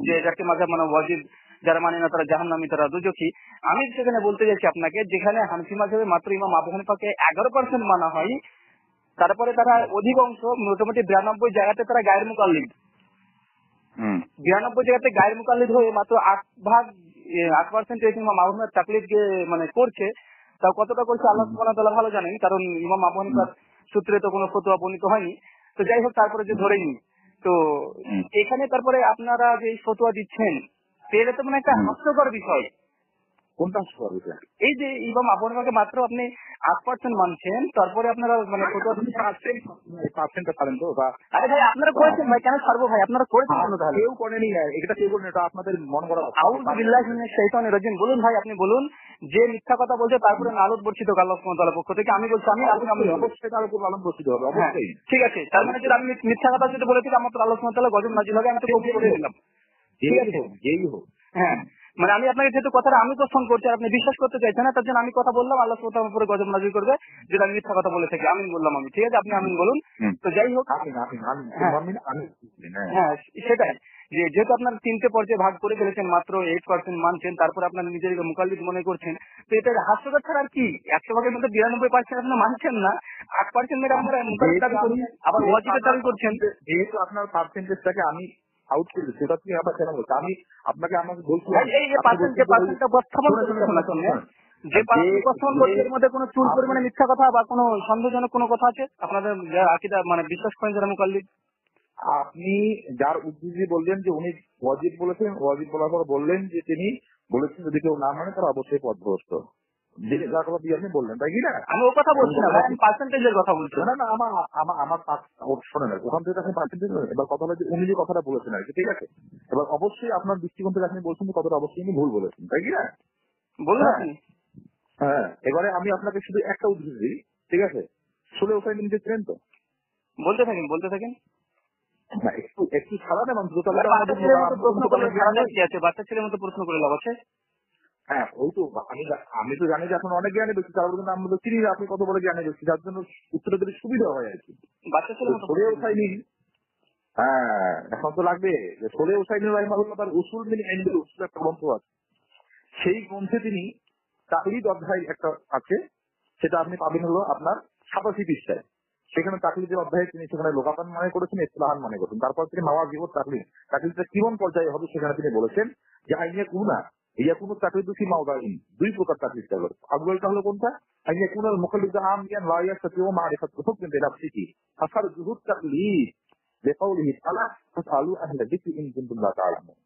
যে 4টে মাযহাব মানা ওয়াজিব, যারা মানে না তারা জাহান্নামী, তারা দুজকি, আমি সেখানে বলতে চাইছি আপনাকে, যেখানে হানফি মাযহাবে মাত্র ইমাম আবু হানিফাকে 11% মানা হয়, তারপরে তারা অধিকাংশ মোটামুটি 92 জায়গাতে তারা গায়ের মুকাল্লিদ, 92 জায়গাতে গায়ের মুকাল্লিদ হয়ে মাত্র 8% ইমাম আবু হানিফার তাকলিদকে মানে করছে। তাও কতটা করছে আল্লাহ সুবহানাহু ওয়া তাআলা ভালো জানেন, কারণ ইমাম আবু হানিফার সূত্রে তো কোনো ফতোয়া বর্ণিত হয়নি। তো যাই হোক, তারপরে যে ধরেই নি, তো এখানে তারপরে আপনারা যে ফতোয়া দিচ্ছেন, তো এটা তো মানে একটা হাস্যকর বিষয়। কোনটা সুবিধা? এই যে ইমাম আবু হানিফাকে মাত্র আপনি 8% মানছেন, তারপরে আপনারা মানে ফতোয়া দিচ্ছেন। পার্সেন্টটা ছাড়েন তো, বা আরে ভাই আপনারা করেছেন ভাই, কেন ছাড়বো ভাই? আপনারা করেছেন কেন তাহলে? কেউ করেনি, এটা কেউ করেনি, এটা আপনাদের মন করা। আউযু বিল্লাহি মিনাশ শাইতানির রাজিম। বলুন ভাই, আপনি বলুন, যে মিথ্যা কথা বলছে তারপরে নালত বর্ষিত আল্লাহ সুবহানাহু ওয়া তাআলার পক্ষ থেকে। আমি বলছি আমি অবশ্যই তার উপর লালন বর্ষিত হবে, অবশ্যই। ঠিক আছে, তার মানে যদি আমি মিথ্যা কথা যদি বলে থাকি, আমার তো আল্লাহ সুবহানাহু ওয়া তাআলা গজব নাযিল হবে, আমি তো কবুল করে দিলাম। ঠিক আছে, যেই হোক। হ্যাঁ, মানে আমি আপনাকে যেহেতু কথাটা আমি পোষণ করছি আর আপনি বিশ্বাস করতে চাইছেন না, তার জন্য আমি কথা বললাম, আল্লাহ সুবহানাহু ওয়া তাআলা উপরে গজব নাযিল করবে যদি আমি মিথ্যা কথা বলে থাকি। আমিন বললাম আমি, ঠিক আছে, আপনি আমিন বলুন। তো যাই হোক, হ্যাঁ সেটাই, যে যেহেতু আপনার 3টে পর্যায়ে ভাগ করে ফেলেছেন, মাত্র 8% মানছেন, তারপরে আপনার নিজের মুকাল্লিদ মনে করছেন, তো এটা হাস্যকর ছাড়া আর কি? 100 ভাগের মধ্যে 92% আপনার মানছেন না, 8% মেরে আপনারা মুকাল্লিদ দাবি করুন, আবার ওয়াজিবের দাবি করছেন। যেহেতু আপনার পার্সেন্টেজটাকে আমি আউট করে দিচ্ছি, সেটা তুমি আবার কেন বলছো? আমি আমাকে বলছি এই যে পার্সেন্টটা উপস্থাপন করছেন না সামনে, যে উপস্থাপন করছে এর মধ্যে কোনো চুল পরিমাণে মিথ্যা কথা বা কোনো সন্দেহজনক কোনো কথা আছে আপনাদের আকীদা মানে বিশ্বাস করেন যারা মুকাল্লিদ? আপনি যার উদ্ধৃতি বললেন যে উনি ওয়াজিব বলেছেন, ওয়াজিব বলার পর বললেন যে তিনি বলেছেন যদি কেউ না মানে তারা অবশ্যই পথভ্রষ্ট, যার কথা দিয়ে আপনি বললেন, তাই কি না? আমি ও কথা বলছি না ভাই, আমি পার্সেন্টেজের কথা বলছি। না না, আমার শোনেন, ওখান থেকে আপনি পার্সেন্টেজ, এবার কথা হলো যে উনি যে কথাটা বলেছেন আর কি, ঠিক আছে? এবার অবশ্যই আপনার দৃষ্টিকোণ থেকে আপনি বলছেন যে কথাটা অবশ্যই উনি ভুল বলেছেন, তাই কি না? বলুন আপনি। হ্যাঁ, এবারে আমি আপনাকে শুধু একটা উদ্ধৃতি দিই, ঠিক আছে? শুনে ওখানে নিজে ছিলেন তো? বলতে থাকেন। না, একটু ছাড়া দেন অন্তত, তাহলে বাচ্চা ছেলের মতো প্রশ্ন করে ছাড়া কি আছে? বাচ্চা ছেলের মতো প্রশ্ন করে লাভ আছে? হ্যাঁ, ওই তো আমি তো জানি যে এখন অনেক জ্ঞানী ব্যক্তি, তার কিন্তু আমরা তো চিনি না আপনি কত বড় জ্ঞানী ব্যক্তি, যার জন্য উত্তর দিতে সুবিধা হয় আর কি। বাচ্চা ছেলের মতো সরে ওঠাইনি। হ্যাঁ, এখন তো লাগবে যে সরে ওঠাইনি রাহিমাহুল্লাহ, তার উসুল মিন ইনদিল উসুল একটা গ্রন্থ আছে, সেই গ্রন্থে তিনি তাকলিদ অধ্যায় একটা আছে, সেটা আপনি পাবেন হলো আপনার 87 পৃষ্ঠায়। সেখানে তাকলিদের অধ্যায়ে তিনি সেখানে লোকাতান মানে করেছেন, ইসলাহান মানে করেছেন। তারপর তিনি নওয়াজিব তাকলিদটা কিমন পর্যায়ে হবে সেখানে তিনি বলেছেন যে আইনিয়া কুনা ইয়া কোনো তাকলিদ কি মাওদাইন, 2 প্রকার তাকলিদ হলো। আগুলটা হলো কোনটা? আইনিয়া কুনাল মুকাল্লিদ আমিয়ান লা ইয়াসতিউ মারিফাত হুকম বিনাফসিহি ফাসার জুহুদ তাকলিদ বিকাউলিহি তাআলা ফাসালু আহলা যিকরি ইন কুনতুম লা তাআলামুন।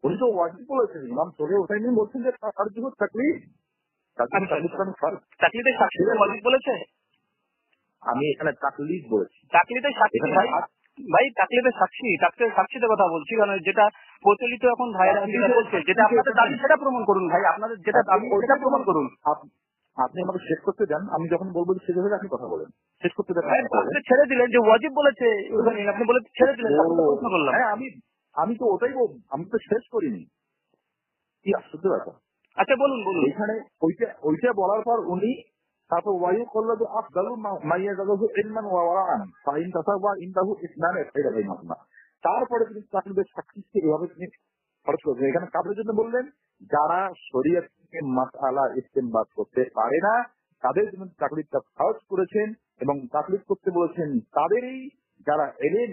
উনি তো ওয়াজিব বলেছেন, ইমাম সরে ওঠাইনি বলছেন যে ফাসার জুহুদ তাকলিদ, তাকলিদের সাক্ষী ওয়াজিব বলেছে। আমি এখানে তাকলিদ বলেছি, তাকলিদের সাক্ষী ভাই তাকলিদের সাক্ষীতে কথা বলছি, কারণ যেটা প্রচলিত এখন ভাইয়েরা যেটা বলছে, যেটা আপনাদের দাবি সেটা প্রমাণ করুন ভাই, আপনাদের যেটা দাবি সেটা প্রমাণ করুন। আপনি আমাকে শেষ করতে দেন, আমি যখন বলবো শেষ হয়ে আপনি কথা বলেন, শেষ করতে দেন। আপনি ছেড়ে দিলেন যে ওয়াজিব বলেছে, আপনি বলে ছেড়ে দিলেন, প্রশ্ন করলাম। হ্যাঁ, আমি তো ওটাই আমি তো শেষ করিনি, কি আশ্চর্য ব্যাপার। আচ্ছা বলুন। এখানে ওইটা বলার পর উনি তারপর ওয়ায়ু করলো যে আফদালু মাইয়া যাদু ইলমান ওয়া ওয়ারান ফাইন তাসাওয়া ইনদাহু ইসলামে খায়রা বাইনাহুমা। তারপরে তিনি তাকলিদের সাক্ষীকে এভাবে তিনি খরচ করেছেন। এখানে কাদের জন্য বললেন? যারা শরীয়ত থেকে মাসআলা ইস্তেমবাদ করতে পারে না, তাদের জন্য তাকলিদটা খরচ করেছেন, এবং তাকলিদ করতে বলেছেন তাদেরই যারা এলেন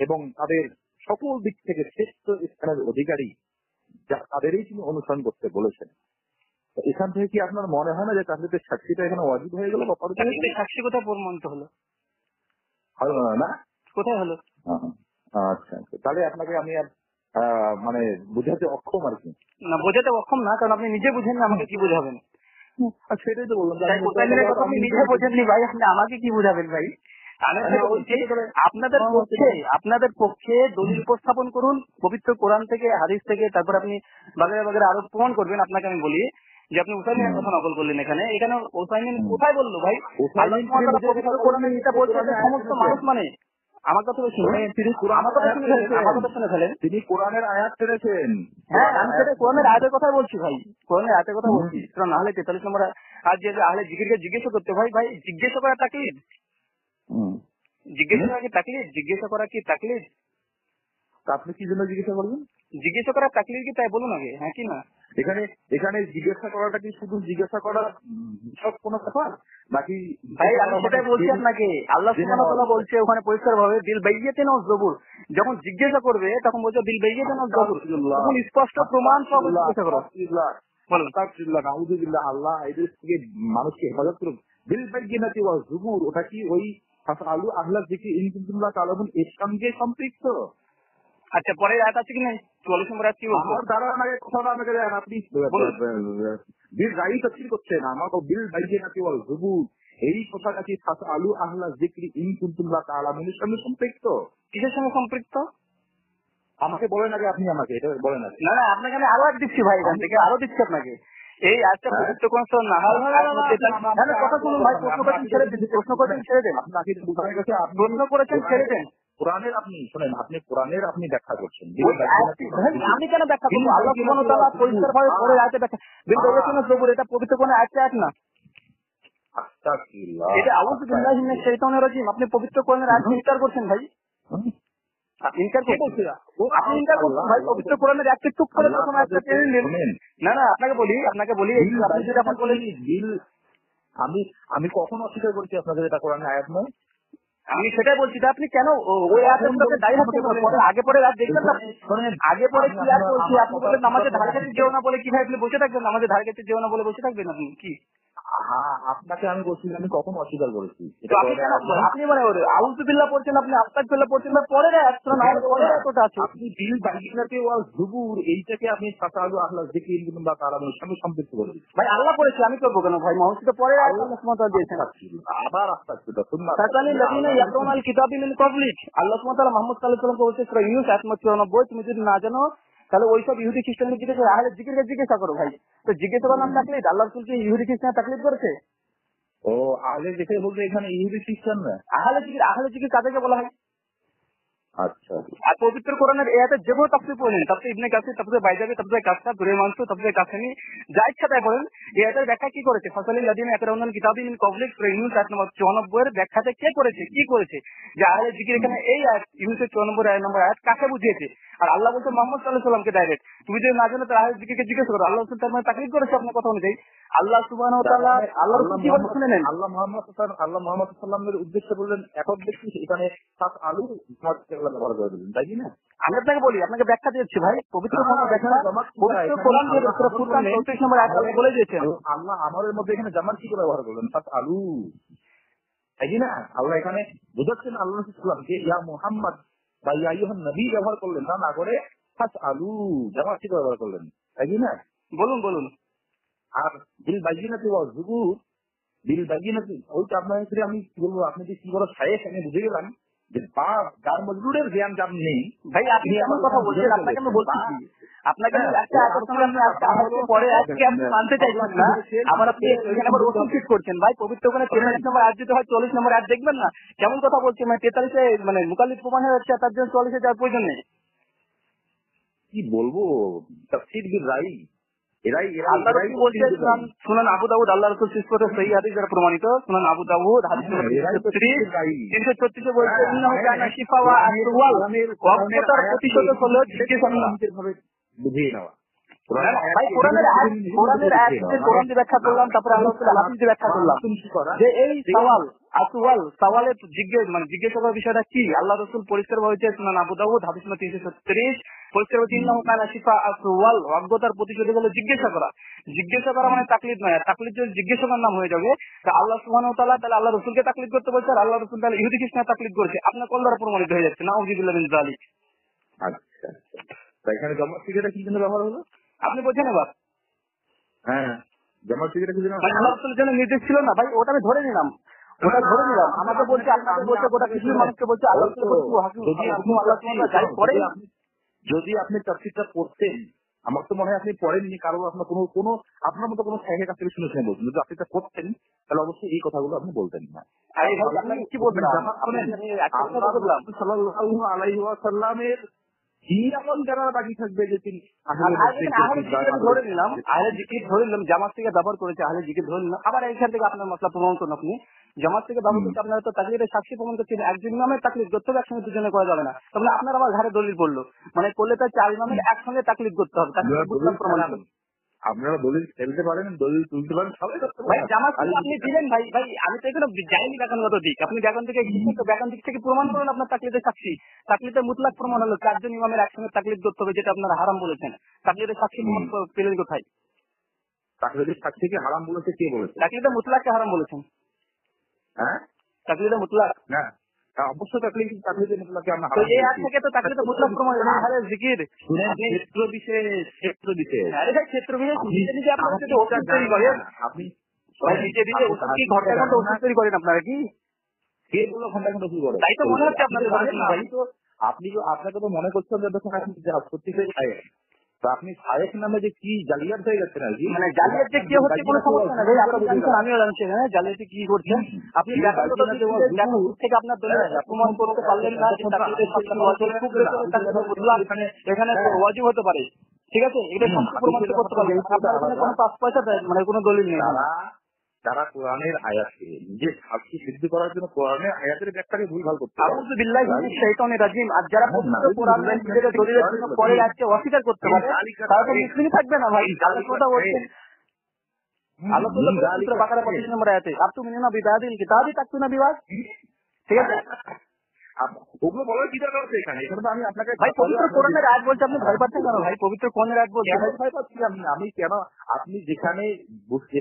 এবং তাদের সকল দিক থেকে শ্রেষ্ঠ স্থানের অধিকারী, তাদেরই তিনি অনুসরণ করতে বলেছেন। এখান থেকে কি আপনার মনে হয় না যে তাকলিদের সাক্ষীটা এখানে ওয়াজিব হয়ে গেল? সাক্ষী কোথায় প্রমাণিত হলো? হলো না, কোথায় হলো? আচ্ছা, তাহলে আপনাকে আমি আর মানে বুঝাতে অক্ষম আর কি। না, বোঝাতে অক্ষম না, কারণ আপনি নিজে বুঝেন না, আমাকে কি বুঝাবেন? সেটাই তো বললাম, আপনি নিজে বোঝেননি ভাই, আপনি আমাকে কি বুঝাবেন ভাই? আপনাদের পক্ষে দলিল উপস্থাপন করুন পবিত্র কোরআন থেকে, হাদিস থেকে, তারপর আপনি বাগেরা আরো প্রমাণ করবেন। আপনাকে আমি বলি যে আপনি উসাইমিনের কথা নকল করলেন, এখানে উসাইমিন কোথায় বললো ভাই? আল্লাহ পবিত্র কোরআনে যেটা বলছে সমস্ত মানুষ মানে। আমার কথা শুনে ফেলেন, তিনি কোরআনের আয়াত ছেড়েছেন। হ্যাঁ, আমি সেটা কোরআনের আয়াতের কথা বলছি ভাই, কোরআনের আয়াতের কথা বলছি। না হলে 43 নম্বর আর যে আহলে জিকিরকে জিজ্ঞাসা করতে ভাই জিজ্ঞাসা করা তাকলিদ, জিজ্ঞাসা করা কি তাকলিদ? আপনি কি জন্য জিজ্ঞাসা করবেন? জিজ্ঞাসা করা তাকলিদ কি, তাই বলুন আগে, হ্যাঁ কি না? এখানে জিজ্ঞাসা করাটা কি শুধু জিজ্ঞাসা করা সব কোনো ব্যাপার নাকি? ভাই আমি সেটাই বলছি আপনাকে, আল্লাহ সুবহানাহু ওয়া তাআলা বলছে ওখানে পরিষ্কার ভাবে বিল বাইয়িনাতিন ওয়াজ জবুর, যখন জিজ্ঞাসা করবে তখন বলছে বিল বাইয়িনাতিন ওয়াজ জবুর, তখন স্পষ্ট প্রমাণ সহ জিজ্ঞাসা করো। আল্লাহ এদের থেকে মানুষকে হেফাজত করুন। বিল বাইয়িনাতি ওয়াজ জবুর, ওটা কি ওই আলু আহলা যিকরি ইন কুনতুম লা তা'লামুন এর সঙ্গে সম্পৃক্ত। আচ্ছা, পরের আয়াত আছে কি নাই? 44 নম্বর আয়াত কি বলছে? আমার দ্বারা আমাকে কথাটা আমাকে দেন আপনি। বিল রাই তাফসীর করছেন, আমাকে বিল বাইয়িনাতি ওয়াল যুবুর এই কথাটা কি আলু আহলা যিকরি ইন কুনতুম লা তা'লামুন এর সঙ্গে সম্পৃক্ত? কিসের সঙ্গে সম্পৃক্ত? আমাকে বলেন আগে, আপনি আমাকে এটা বলেন আগে। না না, আপনাকে আমি আরো এক দিচ্ছি ভাই, এখান থেকে আরো দিচ্ছি আপনাকে। এই আজকে পবিত্র কোন সূরা নাহাল কথা শুনুন ভাই, প্রশ্ন করেছেন ছেড়ে দিন, প্রশ্ন করেছেন ছেড়ে দেন, আপনাকে বুঝানোর কাছে আপনি প্রশ্ন করেছেন ছেড়ে দেন। কোরআনের আপনি শুনেন, আপনি কোরআনের আপনি ব্যাখ্যা করছেন। ওই আয়াতটি ভাই আমি কেন ব্যাখ্যা করবো? আল্লাহ সুবহানাহু ওয়া তাআলা পরিষ্কার ভাবে পরে আয়াতে ব্যাখ্যা, বিল বাইয়িনাতিন যুবুর, এটা পবিত্র কোন আয়াত না, আস্তাগফিরুল্লাহ। এটা আউযু বিল্লাহি মিনাশ শাইতানির রাজিম। আপনি পবিত্র কোরআনের আয়াত ইনকার করছেন ভাই, ইনকার করছেন, আপনি ইনকার করছেন ভাই। পবিত্র কোরআনের আয়াতকে চুপ করে প্রথম আয়াতটা টেনে নিলেন। না না, আপনাকে বলি আপনি যেটা এখন বলেন, আমি আমি কখন অস্বীকার করছি আপনাদের এটা কোরআনের আয়াত নয়? আমি সেটাই বলছি, তা আপনি কেন ওই আয়াতের সাথে দায়ী হচ্ছেন? আগে পরে রাত দেখবেন না, আগে পরে কি আয়াত বলছি, আপনি বললেন নামাজের ধারে কাছে যেও না বলে কি ভাই আপনি বসে থাকবেন? নামাজের ধারে কাছে যেও না বলে বসে থাকবেন আপনি কি? হ্যাঁ, আপনাকে আমি বলছি, আমি কখন অস্বীকার করেছি? তো আপনি কেন আপনি মানে আউযুবিল্লাহ পড়ছেন, আপনি আস্তাগফিরুল্লাহ পড়ছেন না, পরের আয়াত শোনা পরের আয়াতটা আছে। আপনি বিল বাইয়িনাতি ওয়াল যুবুর এইটাকে আপনি আলু আহলা যিকরি ইন কুনতুম লা তা'লামুন এর সঙ্গে সম্পৃক্ত করে দিচ্ছেন। ভাই আল্লাহ করেছে, আমি করবো কেন ভাই? মহসিদ পরের আয়াত আল্লাহ সুবহানাহু ওয়া তাআলা দিয়েছেন। আবার আস্তাগফিরুল্লাহ, সুন্নাহ ফাতানি লাযিনা ইয়াতুনাল কিতাবি মিন ক্বাবলিক, আল্লাহ সুবহানাহু ওয়া তাআলা মুহাম্মদ সাল্লাল্লাহু আলাইহি ওয়াসাল্লামকে বলছে সূরা ইউনূস আয়াত নম্বর 94, তুমি যদি না জানো তাহলে ওইসব ইহুদি খ্রিস্টানদের জিজ্ঞাসা, আহলে জিকিরকে জিজ্ঞাসা করো ভাই। তো জিজ্ঞাসা করার নাম তাকলিদ? আল্লাহ রাসূল কি ইহুদি খ্রিস্টান তাকলিদ করেছে? ও আহলে যিকির বলতে এখানে ইহুদি খ্রিস্টান না? আহলে জিকির কাদেরকে বলা হয়? আচ্ছা, আর পবিত্র কোরআনের এই আয়াতে যে কোনো তাফসীর পড়েন, তাফসীর ইবনে কাসির, তাফসীর বাইজাবি, তাফসীর কাসকা, দুরের মানসুর, তাফসীর কাসেমি, যা ইচ্ছা তাই পড়েন। এই আয়াতের ব্যাখ্যা কি করেছে? ফাসালিল লাযিনা ইয়াকরাউনাল কিতাবি মিন ক্বাবলিক, সূরা ইউনূস আয়াত নম্বর 94 এর ব্যাখ্যাতে কে করেছে, কি করেছে? যে আহলে জিকির, এখানে এই আয়াত ইউনূসের 94 নম্বর আয়াত কাকে বুঝিয়েছে? আর আল্লাহ বলছে মুহাম্মদ সাল্লাল্লাহু আলাইহি ওয়াসাল্লামকে ডাইরেক্ট, তুমি যদি না জানো তাহলে আহলে জিকিরকে জিজ্ঞাসা করো। আল্লাহ রাসূল তার মানে তাকলিদ করেছে আপনার কথা অনুযায়ী। আল্লাহ সুবহানাহু ওয়া তাআলা আল্লাহ রাসূল কি বলেছে শুনে নেন। আল্লাহ মুহাম্মদ সাল্লাল্লাহু আলাইহি উদ্দেশ্যে বললেন, এখন দেখছি এখানে আলু ব্যবহার করে দিলেন, তাই কি না? আমি আপনাকে বলি, আপনাকে ব্যাখ্যা দিচ্ছি ভাই, পবিত্র কোরআন ব্যাখ্যা, পবিত্র কোরআন দিয়ে সূরা ফুরকান 34 নম্বর আয়াত বলে দিয়েছেন। আল্লাহ আমাদের মধ্যে এখানে জামার কি করে ব্যবহার করলেন? আলু, তাই কি না? আল্লাহ এখানে বুঝাচ্ছেন আল্লাহ সাল্লাল্লাহু যে ইয়া মুহাম্মদ বা ইয়া আইয়ুহান নবী ব্যবহার করলেন না করে আলু জামার কি করে ব্যবহার করলেন, তাই কি না? বলুন বলুন। আর বিল বাইয়িনাতি ওয়াল যুবুর, বিল বাইয়িনাতি ওইটা আপনার ক্ষেত্রে আমি কি বলবো, আপনি যে কি বড় শায়েখ আমি বুঝে গেলাম যে যার মজদুরের জ্ঞান যার নেই। ভাই আপনি এমন কথা বলছেন, আপনাকে আমি বলছি কি, আপনাকে আমি একটা আয়াতের সঙ্গে আপনি আজকে পরে আজকে আপনি মানতে চাইছেন না, আবার আপনি এখানে আবার ওষুধ ফিট করছেন। ভাই পবিত্র কোরআনে 43 নম্বর আয়াত যদি হয় 40 নম্বর আয়াত দেখবেন না, কেমন কথা বলছেন? মানে 43-এ মানে মুকাল্লিদ প্রমাণ হয়ে যাচ্ছে, তার জন্য 40-এ যাওয়ার প্রয়োজন নেই। কি বলবো, তাফসীর বিল রাই, আল্লাহ রাসূল বলছেন, সুনান আবু দাউদ, আল্লাহ রাসূল সুস্পষ্ট সহিহ হাদিস দ্বারা প্রমাণিত, সুনান আবু দাউদ হাদিস নম্বর 336 বলছে, ইন্নাহু কানা শিফা ওয়া আসওয়াল, ওয়াক্তার প্রতিশোধ হলো জিজ্ঞাসা করা, বুঝিয়ে নেওয়া। ভাই কোরআনের আয়াত যে কোরআন দিয়ে ব্যাখ্যা করলাম, তারপরে আল্লাহ রাসূলের হাদিস দিয়ে ব্যাখ্যা করলাম যে এই সওয়াল আসওয়াল, সওয়ালের জিজ্ঞাসা করার বিষয়টা কি, আল্লাহ রাসূল পরিষ্কার ভাবে বলেছেন, সুনান আবু দাউদ হাদিস নম্বর 336 পরিষ্কার বলছে, ইন্নাহু কানা শিফা আসওয়াল, অজ্ঞতার প্রতিশোধ হলো জিজ্ঞাসা করা। জিজ্ঞাসা করা মানে তাকলিদ নয়, তাকলিদ যদি জিজ্ঞাসার নাম হয়ে যাবে তা আল্লাহ সুবহানাহু ওয়া তাআলা তাহলে আল্লাহ রাসূলকে তাকলিদ করতে বলছে, আর আল্লাহ রাসূল তাহলে ইহুদি খ্রিস্টান তাকলিদ করেছে, আপনার কোন দ্বারা প্রমাণিত হয়ে যাচ্ছে? নাউযুবিল্লাহি মিন যালিক। আচ্ছা, তাই এখানে জামাত শিবিরা কি জন্য ব্যবহার হলো আপনি বোঝেন এবার? হ্যাঁ, জামাত শিবিরা কি জন্য আল্লাহ রাসূলের জন্য নির্দেশ ছিল না ভাই, ওটা আমি ধরে নিলাম, আমাকে বলছে, আপনাকে বলছে, গোটা পৃথিবীর মানুষকে বলছে, আল্লাহ রাসূল বলছে যদি আপনি তাফসীরটা পড়তেন, আমার তো মনে হয় আপনি পড়েননি, কারণ আপনার কোনো আপনার মতো কোনো শাইখের কাছ থেকে শুনেছেন বলছেন, যদি আপনি এটা পড়তেন তাহলে অবশ্যই এই কথাগুলো আপনি বলতেন না। কি বলবেন? সাল্লাল্লাহু আলাইহি ওয়াসাল্লামের কি এমন যারা বাকি থাকবে যে তিনি ধরে নিলাম, আহলে জিকির ধরে নিলাম, জামাত থেকে ব্যবহার করেছে, আহলে জিকির ধরে নিলাম, আবার এইখান থেকে আপনার মশলা প্রমাণ করুন। আপনি জামাত থেকে ব্যবহার করতে আপনারা তো তাকলিদের সাক্ষী প্রমাণ করছেন, একজন ইমামের তাকলিদ করতে হবে, একসঙ্গে দুজনে করা যাবে না। তাহলে আপনার আবার ঘরে দলিল পড়লো, মানে করলে তার 4 ইমামের একসঙ্গে তাকলিদ করতে হবে, তাকে প্রমাণ করুন। আপনারা দলিল ফেলতে পারেন, দলিল তুলতে পারেন, সবাই করতে ভাই পারেন। জামাত আপনি দিলেন ভাই, আমি তো এখানে যাইনি ব্যাকরণগত দিক, আপনি ব্যাকরণ থেকে ব্যাকরণ দিক থেকে প্রমাণ করেন আপনার তাকলিদের সাক্ষী। তাকলিদের মুতলাক প্রমাণ হলো 4 জন ইমামের একসঙ্গে তাকলিদ করতে হবে, যেটা আপনারা হারাম বলেছেন। তাকলিদের সাক্ষী প্রমাণ পেলেন কোথায়? তাকলিদের সাক্ষীকে হারাম বলেছে কে বলেছে? তাকলিদের মুতলাককে হারাম বলেছেন। হ্যাঁ, তাকলিদে মুতলাক। না অবশ্যই তাকলিদে মুতলাককে আমরা তো হারাম এই আয়াত করেছি। থেকে তো তাকলিদে মুতলাক প্রমাণ হয় জিকির। শুনেন, ক্ষেত্র বিশেষ আরে ভাই ক্ষেত্র বিশেষ নিজে নিজে আপনারা যদি ওষুধ তৈরি জানেন করেন, না, আপনি ভাই নিজে নিজে ওষুধ কি ঘন্টা ঘন্টা ওষুধ তৈরি করেন আপনারা কি? কে বললো ঘন্টা ঘন্টা শুরু করে? তাই তো মনে হচ্ছে আপনাদের জানেন না, ভাই। আপনাকে তো মনে করছেন যে দেখুন আপনি সত্যিকার সাহেব, তো আপনি সাহেব নামে যে কি জালিয়াত হয়ে যাচ্ছেন আর কি, মানে জালিয়াত যে কি হচ্ছে কোনো সমস্যা না ভাই, আপনি জানছেন আমিও জানছি, হ্যাঁ জালিয়াতি কি করছেন আপনি ব্যাখ্যাগত দিক থেকে আপনার দলিল প্রমাণ করতে পারলেন না যে তাকলিদের শাস্তি ওয়াজিব, খুব বেশি তাকলিদের মুতলাক এখানে ওয়াজিব হতে পারে, ঠিক আছে, এটা শাস্তি প্রমাণিত করতে পারবেন আপনার এখানে কোনো 5 পয়সা মানে কোনো দলিল নেই। তারা কোরআনের আয়াতকে নিজের শাস্তি সিদ্ধ করার জন্য কোরআনের আয়াতের ব্যাখ্যাকে ভুলভাল করতে পারে। আউযু বিল্লাহি মিনাশ শাইতানির রাজিম। আর যারা পবিত্র কোরআনের নিজেদের দলিলের জন্য পরে আজকে অস্বীকার করতে পারে তারা তো মুসলিমই থাকবে না ভাই। আল্লাহ কথা বলছেন, আল্লাহ সূরা বাকারা 25 নম্বর আয়াতে আতুমিনুনা বিবাদিল কিতাবি তাকতুনা বিবাদ, ঠিক আছে। ওগুলো বলার কি দরকার আছে এখানে? এখানে তো আমি আপনাকে ভাই পবিত্র কোরআনের আয়াত বলছে, আপনি ভয় পাচ্ছেন কেন ভাই? পবিত্র কোরআনের আয়াত বলছে, ভয় পাচ্ছি আমি কেন? আপনি যেখানে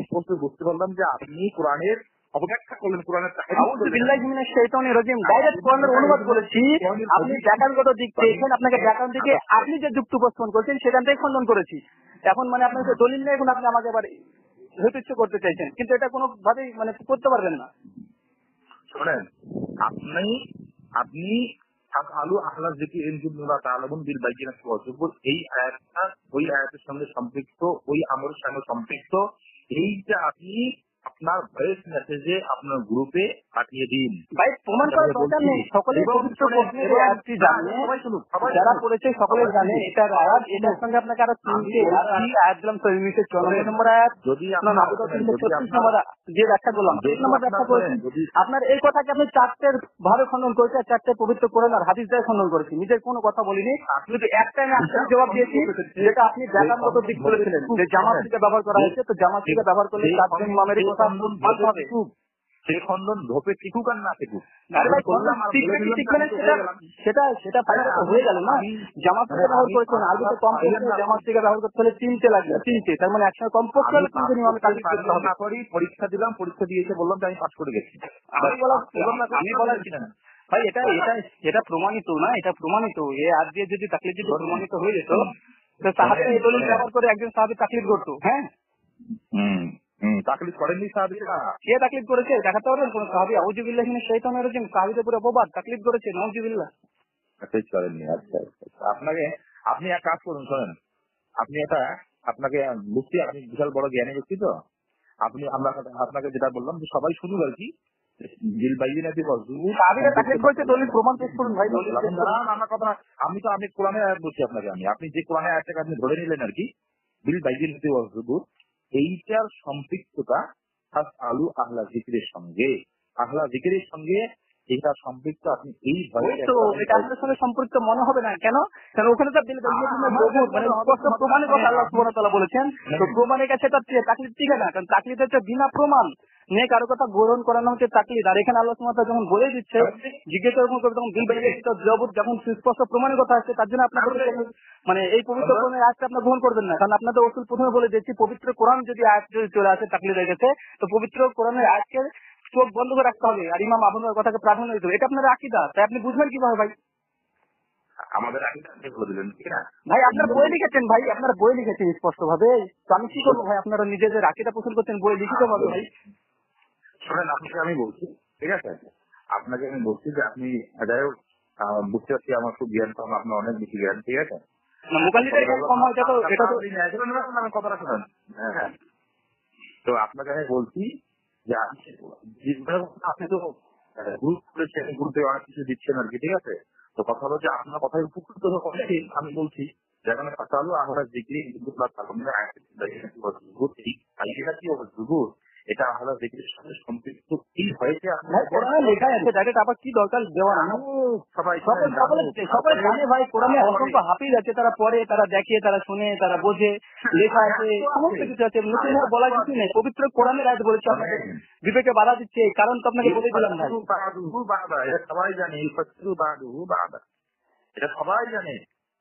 স্পষ্ট বুঝতে পারলাম যে আপনি কোরআনের অপব্যাখ্যা করলেন, কোরআনের আউযু বিল্লাহি মিনাশ শাইতানির রাজিম, ডাইরেক্ট কোরআনের অনুবাদ করেছি। আপনি ব্যাকরণগত দিক দেখেন, আপনাকে ব্যাকরণ দিকে আপনি যে যুক্তি উপস্থাপন করেছেন সেখান থেকে খণ্ডন করেছি। এখন মানে আপনার যে দলিল নেই, এখন আপনি আমাকে আবার হইতুচ্ছ করতে চাইছেন, কিন্তু এটা কোনো ভাবেই মানে করতে পারবেন না। শোনেন, আপনি আলু আহলা যিকির ইন কুনতুম তাআলামুন বিল বাইয়িনাতি ওয়াজ যুবুর, এই আয়াতটা ওই আয়াতের সঙ্গে সম্পৃক্ত, ওই আমলের সঙ্গে সম্পৃক্ত। এইটা আপনি আপনার ভয়েস মেসেজে আপনার গ্রুপে পাঠিয়ে দিন। ভাই প্রমাণ করার দরকার নেই, সকলেই পবিত্র কোরআনের এই আয়াতটি জানে, যারা পড়েছে সকলে জানে এটার আয়াত। এটার সঙ্গে আপনাকে আরো 3টে আয়াত দিলাম, সহিহ মুসলিমের 54 নম্বর আয়াত, যদি সুনান আবু দাউদ 336 নম্বর যে ব্যাখ্যা করলাম, 3 নম্বর ব্যাখ্যা করেছেন। আপনার এই কথাকে আপনি 4টের ভাবে খণ্ডন করেছেন, 4টে পবিত্র কোরআন আর হাদিস দিয়ে খণ্ডন করেছি, নিজের কোনো কথা বলিনি। শুধু একটা আমি আপনাকে জবাব দিয়েছি, যেটা আপনি ব্যাখ্যাগত দিক বলেছিলেন যে জামাত থেকে ব্যবহার করা হয়েছে, তো জামাত থেকে ব্যবহার করলে 4 জন ইমামের কথা মানতে হবে। সেই খণ্ডন ধোপে টিকুক আর না টিকুক, সেটা হয়ে গেল না। জামাত থেকে ব্যবহার করেছেন, আগে তো কম জামাত থেকে ব্যবহার করতে হলে 3টে লাগবে, 3টে, তার মানে একসঙ্গে কমপক্ষে হলে 3 জন ইমামে তাকলিদ করতে হবে। পরীক্ষা দিলাম, পরীক্ষা দিয়ে এসে বললাম যে আমি পাস করে গেছি। আমি বলার ভাই এটা প্রমাণিত না, এটা প্রমাণিত। এ আজ দিয়ে যদি তাকলিদ যদি প্রমাণিত হয়ে যেত, তো সাহাবীরা এই দলিল ব্যবহার করে একজন সাহাবী তাকলিদ করতো, হ্যাঁ তাকলিদ করেননি সাহাবীরা। কে তাকলিদ করেছে দেখাতে পারবেন কোন সাহাবী? আউযু বিল্লাহি মিনাশ শাইতানির রাজিম, সাহাবীদের পুরো অপবাদ, তাকলিদ করেছে, নাউযুবিল্লাহ। করেননি। আচ্ছা, আপনি এক কাজ করুন, শোনেন, আপনাকে বুঝছি, আপনি বিশাল বড় জ্ঞানী ব্যক্তি, তো আমরা আপনাকে যেটা বললাম যে সবাই শুনুক আর কি, বিল বাইয়িনাতি ওয়াজ যুবুর, সাহাবীরা তাকলিদ করেছে, দলিল প্রমাণ পেশ করুন ভাই। আমার কথা আমি কোরআনের আয়াত বলছি আপনাকে, আপনি যে কোরআনের আয়াতটাকে আপনি ধরে নিলেন আর কি, বিল বাইয়িনাতি ওয়াজ যুবুর, এইটার সম্পৃক্ততা আলু আহলা যিকিরের সঙ্গে, এটা সম্পৃক্ত। আপনি এই ভয়ে তো এটা আপনার সঙ্গে সম্পৃক্ত মনে হবে না কেন? কারণ ওখানে তো বিল বাইয়িনাতি মানে স্পষ্ট প্রমাণের কথা আল্লাহ সুবহানাহু ওয়া তাআলা বলেছেন। তো প্রমাণের কাছে তার তাকলিদ ঠিক না, কারণ তাকলিদ হচ্ছে বিনা প্রমাণ নিয়ে কারো কথা গ্রহণ করানো হচ্ছে তাকলিদ। আর এখানে আল্লাহ সুবহানাহু ওয়া তাআলা যখন বলে দিচ্ছে, জিজ্ঞেস করবে তখন বিল বাইয়িনাতি জবুত, যখন সুস্পষ্ট প্রমাণের কথা আসছে, তার জন্য আপনাদের মানে এই পবিত্র কোরআনের আয়াতটা আপনি গ্রহণ করবেন না। কারণ আপনাদের রাসূল প্রথমে বলে দিয়েছি, পবিত্র কোরআন যদি আয়াত যদি চলে আসে তাকলিদের কাছে, তো পবিত্র কোরআনের আয়াতকে চোখ বন্ধ করে রাখতে হবে আর ইমাম আবু হানিফার কথাকে প্রাধান্য দিতে হবে। এটা আপনার আকীদা, তাই আপনি বুঝবেন কিভাবে ভাই? আমাদের আকীদা বলে দিলেন কি না ভাই? আপনারা বই লিখেছেন ভাই, আপনারা বই লিখেছেন স্পষ্ট ভাবে, তো আমি কি করবো ভাই? আপনারা নিজেদের আকীদা পোষণ করছেন বই লিখিত ভাবে ভাই। শোনেন, আপনাকে আমি বলছি, ঠিক আছে, আপনাকে আমি বলছি যে আপনি যাই হোক, বুঝতে পারছি আমার খুব জ্ঞান কম, আপনার অনেক বেশি জ্ঞান, ঠিক আছে। মুকাল্লিদের জ্ঞান কম হয়, এটা তো আমি কথাটা শোনেন, হ্যাঁ। তো আপনাকে আমি বলছি যে আপনি তো গ্রুপ করেছেন, গ্রুপে অনেক কিছু দিচ্ছেন আর কি, ঠিক আছে। তো কথা হলো যে আপনার কথায় উপকৃত হয়েছি, আমি বলছি যেখানে চালু আমরা ডিগ্রি এটা আমরা ডিগ্রির সঙ্গে সম্পৃক্ত কি হয়েছে লেখা আছে ডাইরেক্ট, আবার কি দরকার দেওয়ার? সবাই জানে ভাই, কোরআনে অসংখ্য হাফিজ আছে, তারা পড়ে, তারা দেখে, তারা শুনে, তারা বোঝে, লেখা আছে, সমস্ত কিছু আছে, নতুন বলার কিছু নেই। পবিত্র কোরআনের আয়াত বলেছে, আপনাকে বিবেকে বাধা দিচ্ছে, কারণ তো আপনাকে বলে দিলাম ভাই। এটা সবাই জানে, এটা সবাই জানে,